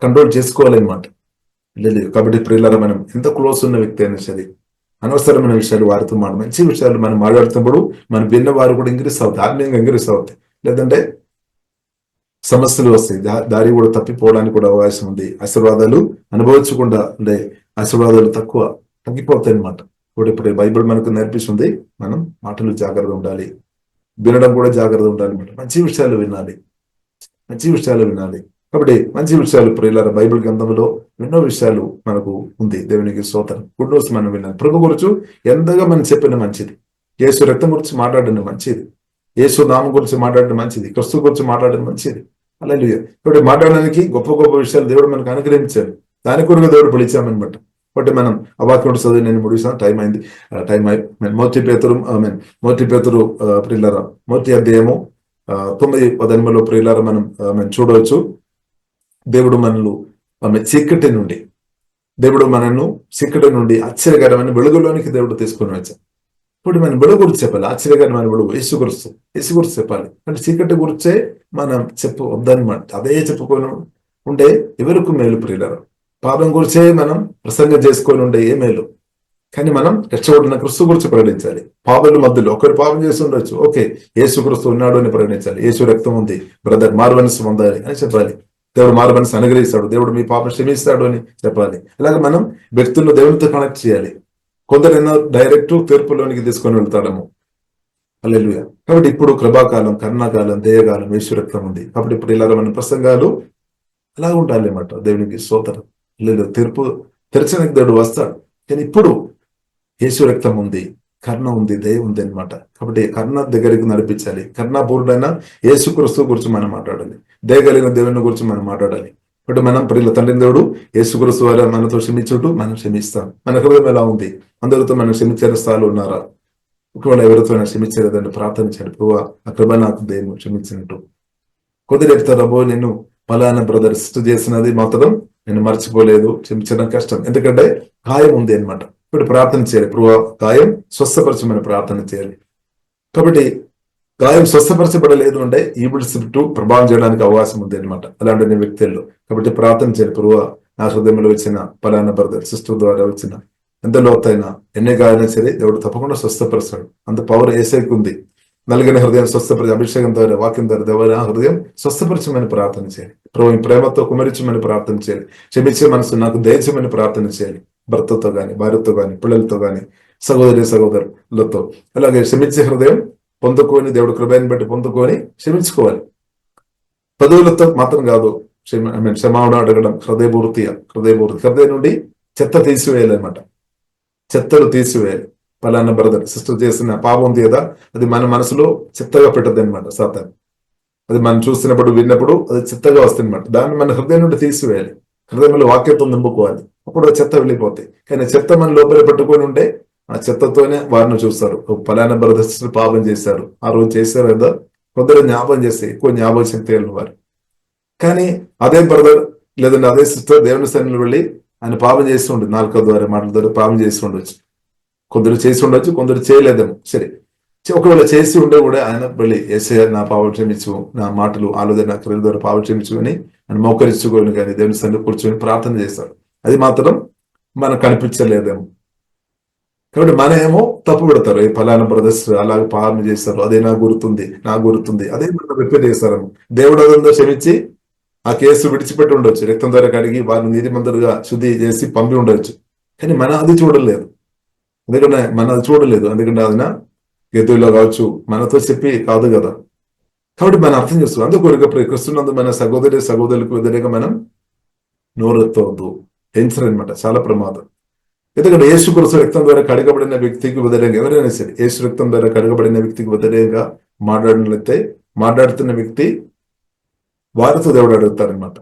కంట్రోల్ చేసుకోవాలన్నమాట. లేదు కాబట్టి ప్రియులారా మనం ఎంత క్లోజ్ ఉన్న వ్యక్తి అయినా సరే అనవసరమైన విషయాలు వారితో మంచి విషయాలు మనం మాట్లాడుతున్నప్పుడు మన భిన్న వారు కూడా ఇంక్రీస్ అవుతాయి, ఆత్మీయంగా ఇంక్రీస్ అవుతాయి. లేదంటే సమస్యలు వస్తాయి, దారి కూడా తప్పిపోవడానికి కూడా అవకాశం ఉంది. ఆశీర్వాదాలు అనుభవించకుండా అంటే ఆశీర్వాదాలు తగ్గిపోతాయి అనమాట. ఇప్పుడు బైబిల్ మనకు నేర్పిస్తుంది, మనం మాటలు జాగ్రత్త ఉండాలి, వినడం కూడా జాగ్రత్త ఉండాలి అనమాట. మంచి విషయాలు వినాలి. కాబట్టి మంచి విషయాలు ప్రియులారా బైబిల్ గ్రంథంలో ఎన్నో విషయాలు మనకు ఉంది. దేవునికి స్తోత్రం. గుడ్ న్యూస్ మనం వినాలి. ప్రభు గురించి ఎంతగా మనం చెప్పిన మంచిది, యేసు రక్తం గురించి మాట్లాడడం మంచిది, యేసు నామం గురించి మాట్లాడడం మంచిది, క్రీస్తు గురించి మాట్లాడడం మంచిది. హల్లెలూయా. ఇప్పుడు మాట్లాడడానికి గొప్ప గొప్ప విషయాలు దేవుడు మనకు అనుగ్రహించాడు. దాని కొరకు దేవుడు పిలిచామన్నమాట. కాబట్టి మనం అవాక్యుడు చదివి నేను ముగిస్తాను, టైం అయింది. మొదటి పేతురు ప్రియులారా 1వ అధ్యాయము 9-10 ప్రియులారా మనం చూడవచ్చు. దేవుడు మనల్ని చీకటి నుండి ఆశ్చర్యకరమైన వెలుగులోనికి దేవుడు తీసుకొని వచ్చాడు. ఇప్పుడు మనం వెలుగు గురించి చెప్పాలి. ఆశ్చర్యకరమైన వెలుగు యేసు గురించి చెప్పాలి. అంటే చీకటి గురించే మనం వద్దనమాట. అదే చెప్పుకొని ఉండే ఎవరికి మేలు ప్రియులారా? పాపం గురించే మనం ప్రసంగం చేసుకొని ఉండే ఏ మేలు? కానీ మనం రక్షకుడైన క్రీస్తు గురించి ప్రకటించాలి. పాపల మధ్యలో ఒకరు పాపం చేసి ఉండొచ్చు, ఓకే, యేసు క్రీస్తు ఉన్నాడు అని ప్రకటించాలి. యేసు రక్తం ఉంది, బ్రదర్ మారు మనసు పొందాలి అని చెప్పాలి. దేవుడు మారు మనసు అనుగ్రహిస్తాడు, దేవుడు మీ పాపం క్షమిస్తాడు అని చెప్పాలి. అలాగే మనం వ్యక్తులను దేవునితో కనెక్ట్ చేయాలి. కొందరైనా డైరెక్ట్ తీర్పులోనికి తీసుకొని వెళ్తాడము. హల్లెలూయా. కాబట్టి ఇప్పుడు కృపాకాలం, కరుణాకాలం, దయకాలం, యేసు రక్తం ఉంది. కాబట్టి ఇప్పుడు ఇలాగ మన ప్రసంగాలు అలా ఉండాలి అన్నమాట. దేవునికి స్తోత్రం. లేదు, తీర్పు తెరచడానికి దేవుడు వస్తాడు. కానీ ఇప్పుడు యేసు రక్తం ఉంది, కరుణ ఉంది, దయ ఉంది అనమాట. కాబట్టి కరుణ దగ్గరికి నడిపించాలి. కరుణాపూర్ణైన యేసు క్రీస్తు గురించి మనం మాట్లాడాలి. దయ కలిగిన దేవుని గురించి మనం మాట్లాడాలి. కాబట్టి మనం ప్రియుల తండ్రి దేవుడు యేసు క్రీస్తు వారు మనతో క్షమించుంటూ మనం క్షమిస్తాం. మన హృదయం ఎలా ఉంది? అందరితో మనం క్షమించే స్థాయిలో ఉన్నారా? ఒకవేళ ఎవరితో క్షమించలేదంటే ప్రార్థన చేయండి. ప్రభువా, ఆ కృప నాకు దేవుడు క్షమించినట్టు. కొద్దిగా చెప్తారు, నేను ఫలానా బ్రదర్ సిస్టర్ చేసినది మాత్రం నేను మర్చిపోలేదు, క్షమించడం కష్టం. ఎందుకంటే గాయం ఉంది అనమాట. ఇప్పుడు ప్రార్థన చేయాలి. ప్రభువా, గాయం స్వస్థపరచమని ప్రార్థన చేయాలి. కాబట్టి గాయం స్వస్థపరచబడలేదు అంటే ఈవిల్ స్పిరిట్ ప్రభావం చేయడానికి అవకాశం ఉంది అనమాట అలాంటి వ్యక్తుల్లో. కాబట్టి ప్రార్థన చేయాలి. ప్రభువా, నా హృదయంలో వచ్చిన ఫలానా బ్రదర్ సిస్టర్ ద్వారా వచ్చిన ఎంత లోతైనా ఎన్ని గాయైనా సరే దేవుడు తప్పకుండా స్వస్థపరుస్తాడు. అంత పవర్ ఏసైకి ఉంది. నలిగిన హృదయం స్వస్థపరిచి అభిషేకం ద్వారా, వాక్యం ద్వారా దేవుని హృదయం స్వస్థపరచమని ప్రార్థన చేయాలి. ప్రభు ప్రేమతో కుమరించమని ప్రార్థన చేయాలి. క్షమించే మనసు నాకు దయచమని ప్రార్థన చేయాలి. భర్తతో గాని, భార్యతో గాని, పిల్లలతో గాని, సహోదరులతో. అలాగే క్షమించే హృదయం పొందుకొని, దేవుడు కృపను బట్టి పొందుకొని క్షమించుకోవాలి. పదవులతో మాత్రం కాదు, క్షమాపణ అడగడం హృదయం నుండి చెత్త తీసివేయాలన్నమాట. చెత్తలు తీసివేయాలి. పలానా బ్రదర్ సిస్టర్ చేసిన పాపం ఉంది కదా, అది మన మనసులో చెత్తగా పెట్టద్దు అనమాట. సాతాను అది మనం చూస్తున్నప్పుడు, విన్నప్పుడు అది చెత్తగా వస్తుంది అనమాట. దాన్ని మన హృదయం నుండి తీసివేయాలి. హృదయంలో వాక్యంతో నింపుకోవాలి. అప్పుడు చెత్త వెళ్ళిపోతాయి. కానీ చెత్త మన లోపల పెట్టుకొని ఉంటే ఆ చెత్తతోనే వారిని చూస్తారు. పలానా బ్రదర్ సిస్టర్ పాపం చేశారు, ఆ రోజు చేశారు కదా. కొందరు జ్ఞాపకం చేస్తే ఎక్కువ జ్ఞాపక శక్తి కలిగిన వారు. కానీ అదే బ్రదర్ లేదంటే అదే సిస్టర్ దేవుని సన్నిధిలో వెళ్ళి ఆయన పాపం చేస్తూ ఉండదు, నాలుక ద్వారా, మాటల ద్వారా పాపం చేస్తూ ఉండొచ్చు. కొందరు చేసి ఉండొచ్చు, కొందరు చేయలేదేమో. సరే, ఒకవేళ చేసి ఉండే కూడా ఆయన వెళ్ళి యేసయ్యా నా పాపం క్షమించు, నా మాటలు ఆలోచన క్రియల ద్వారా పాపం క్షమించు అని ఆయన మోకరించుకొని కానీ దేవుని సన్నిధిలో కూర్చొని ప్రార్థన చేస్తాడు. అది మాత్రం మనకు కనిపించలేదేమో. కాబట్టి మన ఏమో తప్పు పెడతారు, ఫలానా బ్రదర్స్ అలాగే పాపం చేస్తారు, అదే నాకు గుర్తుంది అదే మనం రిపేర్ చేస్తారేమో. దేవుడు అదంతా క్షమించి ఆ కేసు విడిచిపెట్టి ఉండొచ్చు, రక్తం ద్వారా కడిగి వారిని నీతిమంతులుగా శుద్ధి చేసి పంపి ఉండొచ్చు. కానీ మన అది చూడలేదు. ఎందుకంటే ఆయన గెతుల్లో కావచ్చు, మనతో చెప్పి కాదు కదా. కాబట్టి మనం అర్థం చేస్తాం. అందుకొరకు క్రిస్తునందు మన సహోదరులకు వ్యతిరేకంగా మనం నోరెత్తవద్దు. డేంజర్ అనమాట, చాలా ప్రమాదం. ఎందుకంటే యేసు క్రీస్తు రక్తం ద్వారా కడగబడిన వ్యక్తికి వ్యతిరేకంగా ఎవరైనా సరే యేసు రక్తం ద్వారా కడగబడిన వ్యక్తికి వ్యతిరేకంగా మాట్లాడుతున్న వ్యక్తి వారితో దేవుడు అడుగుతారనమాట.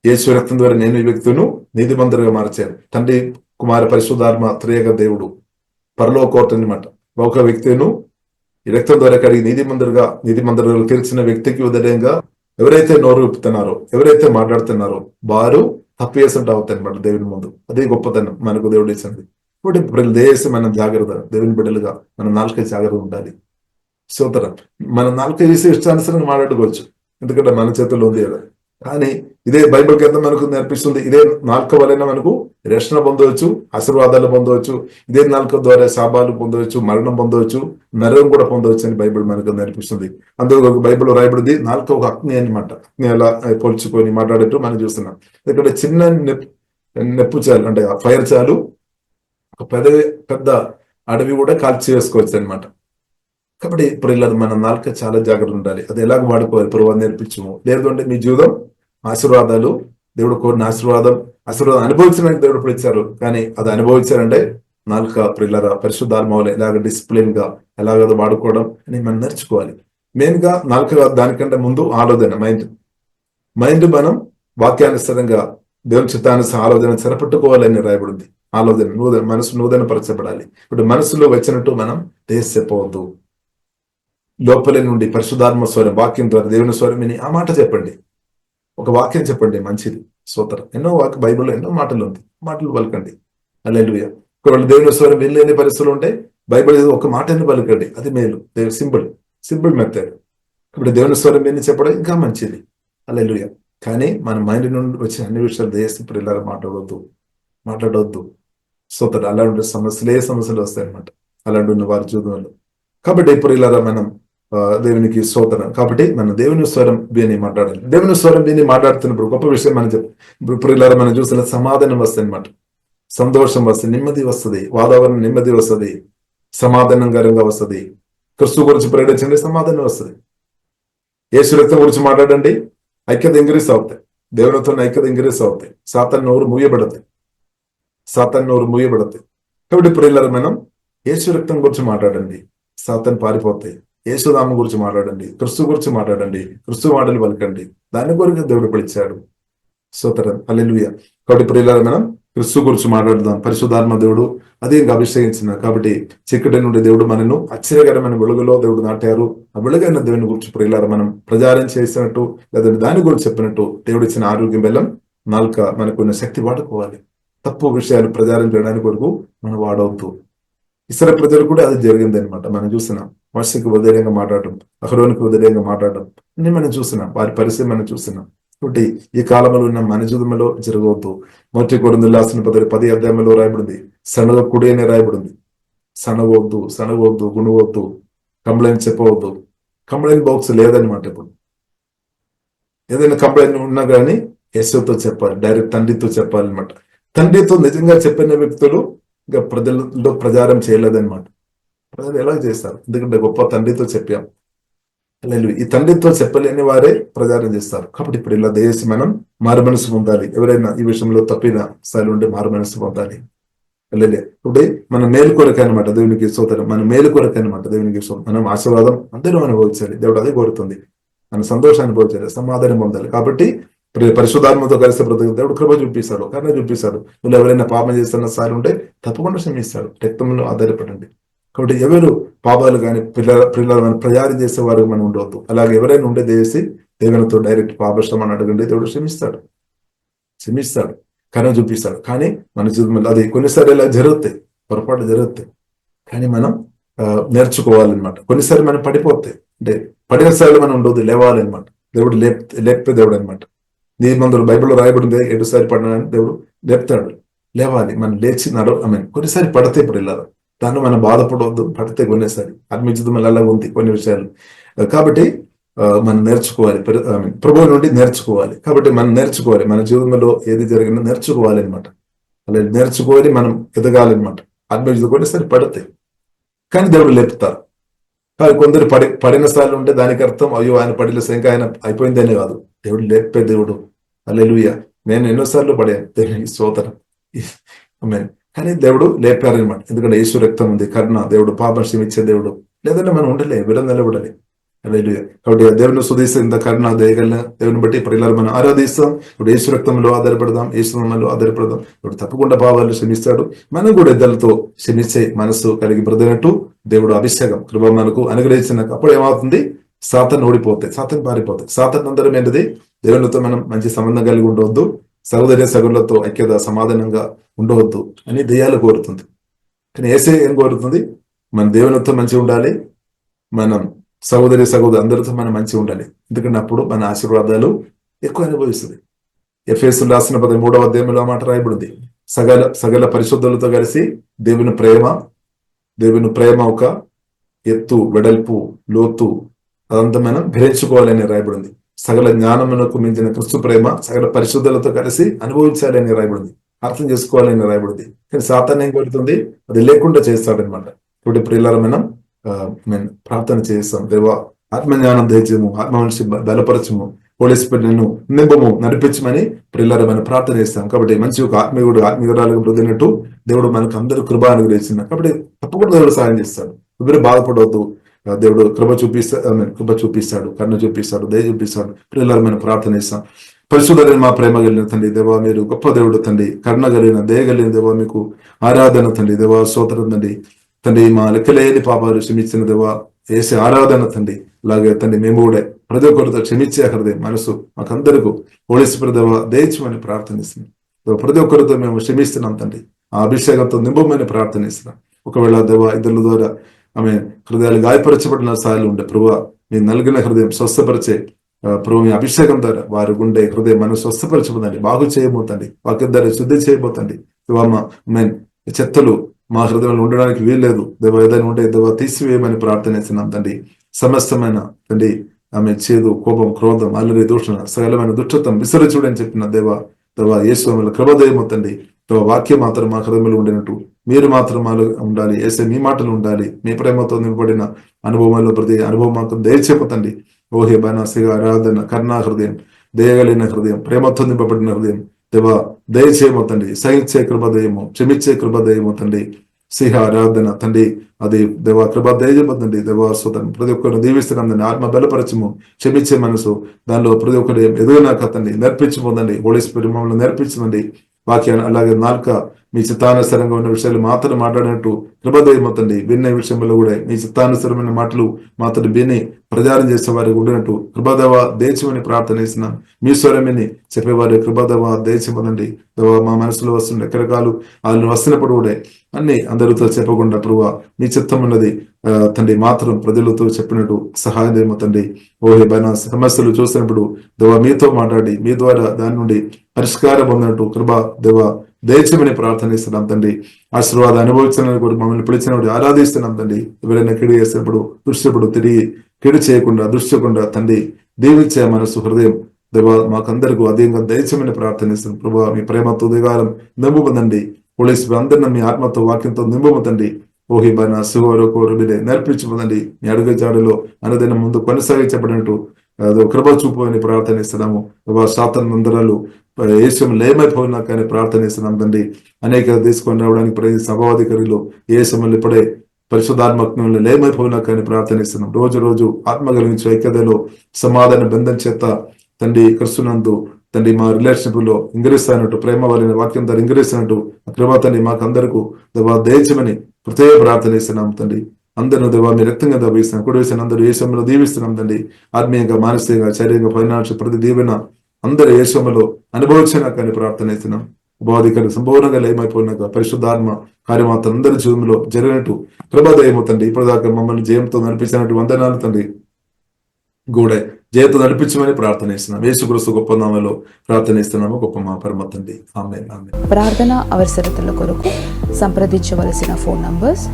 యేసు రక్తం ద్వారా నేను ఈ వ్యక్తులను నీతిమంతులుగా మార్చాను. తండ్రి, కుమార, పరిశుద్ధాత్మ త్రియేక దేవుడు పరలోకోట అనమాట. ఒక వ్యక్తిను ఈ రక్తం ద్వారా కడిగి నీతిమంతులుగా తీర్చిన వ్యక్తికి వ్యతిరేకంగా ఎవరైతే నోరు విప్పుతున్నారో, ఎవరైతే మాట్లాడుతున్నారో వారు తప్పు చేస్తుంటే అవుతాయన్నమాట దేవుని ముందు. అదే గొప్పతనం మనకు దేవుడు ఇచ్చింది. కాబట్టి దేశ మనం జాగ్రత్త, దేవుని బిడ్డలుగా మనం నాలుక జాగ్రత్త ఉండాలి. సోదరం, మనం నాలుక చేసి ఇష్టానుసరంగా మాట్లాడుకోవచ్చు, ఎందుకంటే మన చేతుల్లో ఉంది కదా. కానీ ఇదే బైబిల్ గ్రంథం మనకు నేర్పిస్తుంది. ఇదే నాలుక వలన మనకు రక్షణ పొందవచ్చు, ఆశీర్వాదాలు పొందవచ్చు. ఇదే నాలుక ద్వారా శాపాలు పొందవచ్చు, మరణం పొందవచ్చు, నరకం కూడా పొందవచ్చు అని బైబిల్ మనకు నేర్పిస్తుంది. అందులో బైబిల్ రాయబడింది నాలుక ఒక అగ్ని అనమాట. అగ్ని అలా పోల్చుకొని మాట్లాడేట్టు మనం చూస్తున్నాం. ఇక్కడ చిన్న నెప్పు చాలు, అంటే ఫైర్ చాలు ఒక పెద్ద అడవి కూడా కాల్చి వేసుకోవచ్చు అనమాట. కాబట్టి ఇప్పుడు ఇలా మన నాలుక చాలా జాగ్రత్త ఉండాలి. అది ఎలాగ వాడుకోవాలి ప్రభువా నేర్పించము. లేదంటే మీ జీవితం ఆశీర్వాదాలు, దేవుడు కోరిన ఆశీర్వాదం అనుభవించడానికి దేవుడు పిలిచారు. కానీ అది అనుభవించారంటే నాలుక పిల్లల పరిశుద్ధాత్మ ఎలాగ డిసిప్లిన్ గా ఎలాగ వాడుకోవడం అని మనం నేర్చుకోవాలి. మెయిన్ గా నాలుక దానికంటే ముందు ఆలోచన, మైండ్ మనం వాక్యానుసారంగా దేవుని చిత్తానుసార ఆలోచన సరిపెట్టుకోవాలని రాయబడింది. ఆలోచన మనసు నూతన పరచబడాలి. ఇప్పుడు మనసులో వచ్చినట్టు మనం చెప్పవద్దు. లోపలి నుండి పరిశుద్ధాత్మ స్వరం, వాక్యం ద్వారా దేవుని స్వరం విని ఆ మాట చెప్పండి. ఒక వాక్యం చెప్పండి, మంచిది, స్తోత్రం. ఎన్నో బైబిల్లో ఎన్నో మాటలు ఉంది, మాటలు పలకండి. హల్లెలూయా. ఒకవేళ దేవుని స్వరం వినలేని పరిస్థితులు ఉంటే బైబిల్ ఒక మాటని పలకండి, అది మేలు. Simple simple method. ఇప్పుడు దేవుని స్వరం విని చెప్పడం ఇంకా మంచిది. హల్లెలూయా. కానీ మన మైండ్ నుండి వచ్చిన అన్ని విషయాలు దేశ పిల్లలు మాట్లాడవద్దు. స్తోత్రం. అలాంటి సమస్యలు వస్తాయి అనమాట, అలాంటి ఉన్న వారి జీవితంలో. కాబట్టి ఇప్పుడు ఇలా మనం దేవునికి స్తోత్రం. కాబట్టి మనం దేవుని స్వరం విని మాట్లాడాలి. దేవుని స్వరం విని మాట్లాడుతున్నప్పుడు గొప్ప విషయం మనం ఇప్పుడు ఇలా మనం చూసిన సమాధానం వస్తుంది అనమాట, సంతోషం వస్తుంది, నెమ్మది వస్తుంది, వాతావరణం నెమ్మది వస్తుంది, సమాధానంకరంగా వస్తుంది. క్రిస్తు గురించి ప్రకటించండి, సమాధానం వస్తుంది. యేసు రక్తం గురించి మాట్లాడండి, ఐక్యత ఇంక్రీస్ అవుతాయి, దేవునితో ఐక్యత ఇంక్రీస్ అవుతాయి, సాతాను నోరు మూయబడతాయి. కాబట్టి ఇప్పుడు ఇలా మనం యేసు రక్తం గురించి మాట్లాడండి, సాతాను పారిపోతాయి. యేసునామం గురించి మాట్లాడండి, క్రిస్తు గురించి మాట్లాడండి, క్రిస్తు మాటలు పలకండి. దాని కొరకు దేవుడు పిలిచాడు. స్తోత్రం. హల్లెలూయా. కాబట్టి ఇప్పుడు ఇలా మనం క్రిస్తు గురించి మాట్లాడుదాం. పరిశుద్ధాత్మ దేవుడు అది ఇంకా అభిషేకించిన కాబట్టి చీకటి నుండి దేవుడు మనను ఆశ్చర్యకరమైన వెలుగులో దేవుడు నాటారు. ఆ వెలుగైన దేవుని గురించి ప్రియులారా మనం ప్రచారం చేసినట్టు, లేదంటే దాని గురించి చెప్పినట్టు దేవుడు ఇచ్చిన ఆరోగ్యం బలం నాలుక మనకున్న శక్తి వాడుకోవాలి. తప్పు విషయాలు ప్రచారం చేయడానికి వరకు మనం వాడవద్దు. ఇతర ప్రజలు కూడా అది జరిగింది అనమాట. మనం చూసినాం, మోషేకి వ్యతిరేకంగా మాట్లాడటం, అహరోనుకు వ్యతిరేకంగా మాట్లాడటం అన్ని మనం చూసినాం, వారి పరిస్థితి మనం చూసినాం. కాబట్టి ఈ కాలంలో ఉన్న మన జీవితంలో జరగవద్దు. 1 కొరింథీయులకు రాసిన 10వ అధ్యాయంలో రాయబడింది, సనగకుడి అని రాయబడింది. సనగవద్దు, గుణవద్దు, కంప్లైంట్ చెప్పవద్దు. కంప్లైంట్ బాక్స్ లేదనమాట. ఇప్పుడు ఏదైనా కంప్లైంట్ ఉన్నా కానీ యేసుతో చెప్పాలి, డైరెక్ట్ తండ్రితో చెప్పాలన్నమాట. తండ్రితో నిజంగా చెప్పిన వ్యక్తులు ఇంకా ప్రజల్లో ప్రచారం చేయలేదన్నమాట. ప్రజలు ఎలా చేస్తారు? ఎందుకంటే గొప్ప తండ్రితో చెప్పాం. లేదు, ఈ తండ్రితో చెప్పలేని వారే ప్రచారం చేస్తారు. కాబట్టి ఇప్పుడు ఇలా దయచేసి మనం మారు మనసు పొందాలి. ఎవరైనా ఈ విషయంలో తప్పిన స్థాయిలో ఉంటే మారు మనసు పొందాలి. లేదు, ఇప్పుడు మన మేలు కొరకు అనమాట దేవునికి స్తోత్రం. మన మేలు కొరకు అనమాట దేవునికి స్తోత్రం. మనం ఆశీర్వాదం అందరూ అనుభవించాలి. దేవుడు అదే కోరుతుంది. మన సంతోషాన్ని అనుభవించాలి, సమాధానం పొందాలి. కాబట్టి పరిశుద్ధాత్మతో కలిసి బ్రతుకు దేవుడు కృప చూపిస్తాడు, కరుణ చూపిస్తాడు. వీళ్ళు ఎవరైనా పాపం చేస్తున్న స్థాయి ఉంటే తప్పకుండా క్షమిస్తాడు. రక్తంలో ఆధారపడండి. కాబట్టి ఎవరు పాపాలు కానీ పిల్లలు ప్రచారం చేసే వారు మనం ఉండవద్దు. అలాగే ఎవరైనా ఉండే చేసి దేవునితో డైరెక్ట్ పాపష్టం అని అడగండి, దేవుడు క్షమిస్తాడు, కరుణ చూపిస్తాడు. కానీ మన జీవితంలో అది కొన్నిసార్లు ఇలా జరుగుతాయి, పొరపాటు జరుగుతాయి. కానీ మనం నేర్చుకోవాలన్నమాట. కొన్నిసార్లు మనం పడిపోతాయి, అంటే పడిన స్థాయిలో మనం ఉండవద్దు, లేవాలన్నమాట. దేవుడు లేపే దేవుడు అనమాట. నీ మందులు బైబిల్లో రాయబడింది, 7 సార్లు పడినాడని దేవుడు లేపుతాడు. లేవాలి, మనం లేచి కొన్నిసారి పడితే ఇప్పుడు వెళ్ళాలి. దాన్ని మనం బాధపడవద్దు, పడితే కొనేసారి. ఆత్మీయ జీవితం అలా ఉంది కొన్ని విషయాలు. కాబట్టి మనం నేర్చుకోవాలి, ప్రభువు నుండి నేర్చుకోవాలి. కాబట్టి మనం నేర్చుకోవాలి, మన జీవితంలో ఏది జరిగినా నేర్చుకోవాలి అనమాట. అలా నేర్చుకోవాలి, మనం ఎదగాలన్నమాట. ఆత్మీయ జీవితం కొన్నిసారి పడితే కానీ దేవుడు లేపుతారు. కానీ కొందరు పడిన స్థాయిలో ఉంటే దానికి అర్థం అయ్యో ఆయన పడిన ఇంకా ఆయన అయిపోయిందనే కాదు. దేవుడు లేపే దేవుడు. హల్లెలూయా. నేను ఎన్నోసార్లు పడాను, దేవునికి స్తోత్రం. కానీ దేవుడు లేపారనమాట. ఎందుకంటే యేసు రక్తం ఉంది, కరుణ, దేవుడు పాపం క్షమించే దేవుడు. లేదంటే మనం ఉండలే, నిలబడాలి. హల్లెలూయా. కాబట్టి దేవుని స్తుతిస్తాం, ఇంత కరుణ దయగల దేవుని బట్టి ఇప్పుడు ఇలా మనం ఆరాధిస్తాం. ఇప్పుడు యేసు రక్తంలో ఆధారపడదాం, యేసు నామములో ఆధారపడదాం. ఇప్పుడు తప్పకుండా పాపాలు క్షమిస్తాడు. మనం కూడా ఇద్దరితో క్షమించే మనసు కలిగి బ్రతికినట్టు దేవుడు అభిషేకం కృప మనకు అనుగ్రహించినాక అప్పుడు ఏమవుతుంది? సాతాను ఓడిపోతాయి, సాతాను పారిపోతాయి. సాతాను అందరం ఏంటిది? దేవునితో మనం మంచి సంబంధం కలిగి ఉండవద్దు, సహోదర సగులతో ఐక్యత సమాధానంగా ఉండవద్దు అని దెయ్యాలు కోరుతుంది. కానీ యేసే ఏం కోరుతుంది? మన దేవునితో మంచిగా ఉండాలి, మనం సహోదరి అందరితో మనం మంచిగా ఉండాలి. ఎందుకంటే అప్పుడు మన ఆశీర్వాదాలు ఎక్కువ అనుభవిస్తుంది. ఎఫెసీయులకు రాసిన 13వ అధ్యాయంలో మాట రాయబడింది, సగల పరిశుద్ధులతో కలిసి దేవుని ప్రేమ ఒక ఎత్తు, వెడల్పు, లోతు అదంతా మనం గ్రహించుకోవాలని రాయబడింది. సగల జ్ఞానమునకు మించిన క్రిస్తు ప్రేమ సగల పరిశుద్ధులతో కలిసి అనుభవించాలని రాయబడింది, అర్థం చేసుకోవాలని రాయబడింది. కానీ సాతాను ఏం కోరుతుంది? అది లేకుండా చేస్తాడనమాట. ఇప్పుడు ప్రియులారా మనం ప్రార్థన చేస్తాం, దేవా ఆత్మజ్ఞానం దయచేయము, ఆత్మ మనిషి బలపరచము, పోలీసును నింపము, నడిపించమని ప్రియులారా మనం ప్రార్థన చేస్తాం. కాబట్టి మంచి ఒక ఆత్మీయురాలుగా బ్రతికినట్టు దేవుడు మనకు అందరూ కృప అనుగ్రహించిన. కాబట్టి తప్పకుండా దేవుడు సాయం చేస్తాడు. ఎవరు బాధపడవద్దు, దేవుడు కృప చూపిస్తాడు, కరుణ చూపిస్తాడు, దయ చూపిస్తాడు. ప్రియులారా మనం ప్రార్థన చేస్తాం. పరిశుద్ధులైన మా ప్రేమ కలిగిన తండ్రి దేవా, మీరు గొప్ప దేవుడు తండ్రి, కరుణ కలిగిన దయ కలిగిన దేవా, మీకు ఆరాధన తండ్రి దేవా, స్తోత్రం తండ్రి. మా లెక్కలేని పాపాలు క్షమించిన దేవా, యేసే ఆరాధన తండ్రి. అలాగే తండ్రి మేము కూడా ప్రతి ఒక్కరితో క్షమించే హృదయం మనసు మాకందరికీ హోలీ స్పిరిట్ దేవా దయచేయమని ప్రార్థనిస్తున్నాం. ప్రతి ఒక్కరితో మేము క్షమిస్తున్నాం తండ్రి, ఆ అభిషేకంతో నింపమని ప్రార్థనిస్తున్నాం. ఒకవేళ దేవా ఇద్దరుల ద్వారా ఆమె హృదయాలు గాయపరచబడిన స్థాయిలో ఉండే ప్రభు మీ నలిగిన హృదయం స్వస్థపరిచే ప్రభు మీ అభిషేకం ద్వారా వారి గుండె హృదయం మనం స్వస్థపరచబోతండి, బాగు చేయబోతండి, వాక్యం ద్వారా శుద్ధి చేయబోతండి. మెయిన్ చెత్తలు మా హృదయంలో ఉండడానికి వీల్లేదు దేవ, ఏదైనా ఉంటే దేవ తీసివేయమని ప్రార్థనిస్తున్నాం తండ్రి. సమస్తమైన తండ్రి ఆమె చేదు, కోపం, క్రోధం, అల్లరి, దూషణ, సకలమైన దుష్టత్వం విసరచూడని చెప్పిన దేవ యేసు కృపదయము తండ్రి. వాక్యం మాత్రం మా హృదయంలో ఉండినట్టు మీరు మాత్రం మాలో ఉండాలి. ఏసే మీ మాటలు ఉండాలి. మీ ప్రేమతో నింపబడిన అనుభవంలో ప్రతి అనుభవం మాత్రం దయచేపతండి. ఓహే బనసిగా ఆరాధన కరుణా హృదయం, దయగలిగిన హృదయం, ప్రేమతో నింపబడిన హృదయం దేవా దయచేయమతండి. సహించే కృపదయము, క్షమించే కృపదయము తండ్రి. సిహ ఆరాధన తండ్రి అది దేవా కృప దయచేపతండి. దేవాస్వతం ప్రతి ఒక్కరు దీవిస్తున్నాం. ఆత్మ బలపరచము, క్షమించే మనసు దానిలో ప్రతి ఒక్కరు ఎదుగునాక తండ్రి నేర్పించిపోదండి. హోలీ స్పిరిట్ మమ్మల్ని నేర్పించదండి వాక్యాన్ని. అలాగే నాలుక మీ చిత్తానుసరంగా ఉన్న విషయాలు మాత్రం మాట్లాడినట్టు కృపదయమతండి. విన్న విషయంలో కూడా మీ చిత్తానుసరమైన మాటలు మాత్రం విని ప్రచారం చేసే వారికి ఉండినట్టు కృపదవ దేశమని ప్రార్థన చేస్తున్నాం. మీ స్వరమిని చెప్పేవారి కృపదవ దేశమనండి. మా మనసులో వస్తున్న రకరకాలు వాళ్ళు వస్తున్నప్పుడు కూడా అన్ని అందరితో చెప్పకుండా ప్రభు మీ చిత్తం ఉన్నది తండ్రి మాత్రం ప్రజలతో చెప్పినట్టు సహాయం చేయమతండి. ఓహే బైన సమస్యలు చూసినప్పుడు దేవా మీతో మాట్లాడి మీ ద్వారా దాని నుండి పరిష్కారం పొందినట్టు కృప దేవ దయచేయమని ప్రార్థనిస్తున్నాం తండ్రి. ఆశీర్వాదం అనుభవించిన మమ్మల్ని పిలిచినప్పుడు ఆరాధిస్తున్నాం తండ్రి. ఎవరైనా కిడి చేసినప్పుడు దృష్టిప్పుడు తిరిగి కిడి చేయకుండా దృష్టికుండా తండ్రి దీవించే మనసు హృదయం దేవా మాకందరికీ అధికంగా దయచేయమని ప్రార్థనిస్తున్నాం. ప్రభావ మీ ప్రేమతో దిగాలం నింపుమందండి. పోలీసు అందరినీ మీ ఆత్మతో వాక్యంతో నింపుమందండి. ఓహి బన సుగోరకోరుబిడే నేర్పించమందండి. మీ అడుగు జాడలో అనుదిన ముందు కొనసాగించబడినట్టు కృప చూపు అని ప్రార్థనిస్తున్నాము. సాతాను మందిరాలు యేసు లేమైపోయినా కానీ ప్రార్థనిస్తున్నాం తండ్రి. అనేక తీసుకొని రావడానికి ప్రతి సభాధికారులు యేసుమల్ని ఇప్పుడే పరిశుద్ధాత్మజ్ఞంలో లేమైపోయినా కానీ ప్రార్థనిస్తున్నాం. రోజు రోజు ఆత్మ కలిగించే ఐక్యతలో సమాధాన బంధం చేత తండ్రి క్రిస్తునందు తండ్రి మా రిలేషన్షిప్ లో ఇంగ్రీస్తున్నట్టు ప్రేమ వాళ్ళని వాక్యం ద్వారా ఇంగ్రీస్తున్నట్టు కృప తండ్రి మాకు అందరికీ దేవా దయచేయమని ప్రత్యేక ప్రార్థనిస్తున్నాం తండ్రి. అందరూ దేవా మీ రక్తంగా దభిస్తున్నాం. కుడి వేసిన అందరూ యేసులో దీవిస్తున్నాం తండ్రి. ఆత్మీయంగా, మానసికంగా, శారీరక, ఫైనాన్షియల్ ప్రతి దీవెన అందరూ యేసులో అనుభవించినా కానీ ప్రార్థనిస్తున్నాం. ఉపాధికారి సంపూర్ణంగా లేమైపోయినాక పరిశుద్ధాత్మ కార్యమాత్రం అందరి జీవంలో జరిగినట్టు కృపదయము తండ్రి. ఇప్పటిదాకా మమ్మల్ని జయంతో నడిపించినట్టు వందనాలు తండ్రి. కూడా జయంతో నడిపించమని ప్రార్థనిస్తున్నాం. యేసుక్రీస్తు గొప్ప నామములో ప్రార్థనిస్తున్నాము. గొప్ప మా పరమ తండ్రి. ఆమేన్. ప్రార్థన అవసరతల కొరకు సంప్రదించవలసిన ఫోన్ నంబర్స్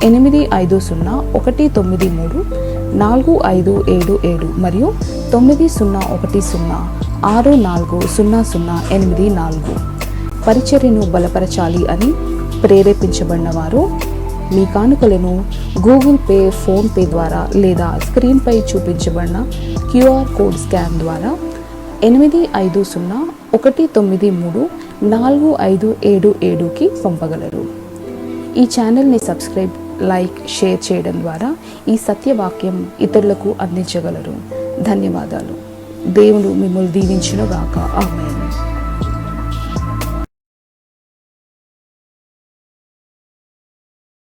8501934577 మరియు 9010640084. పరిచర్యను బలపరచాలి అని ప్రేరేపించబడిన వారు మీ కానుకలను గూగుల్ పే, ఫోన్ పే ద్వారా లేదా స్క్రీన్పై చూపించబడిన క్యూఆర్ కోడ్ స్కాన్ ద్వారా 8501934577కి పంపగలరు. ఈ ఛానల్ని సబ్స్క్రైబ్, లైక్, షేర్ చేయడం ద్వారా ఈ సత్యవాక్యం ఇతరులకు అందించగలరు. ధన్యవాదాలు. దేవుడు మిమ్మల్ని దీవించును గాక. ఆమేన్.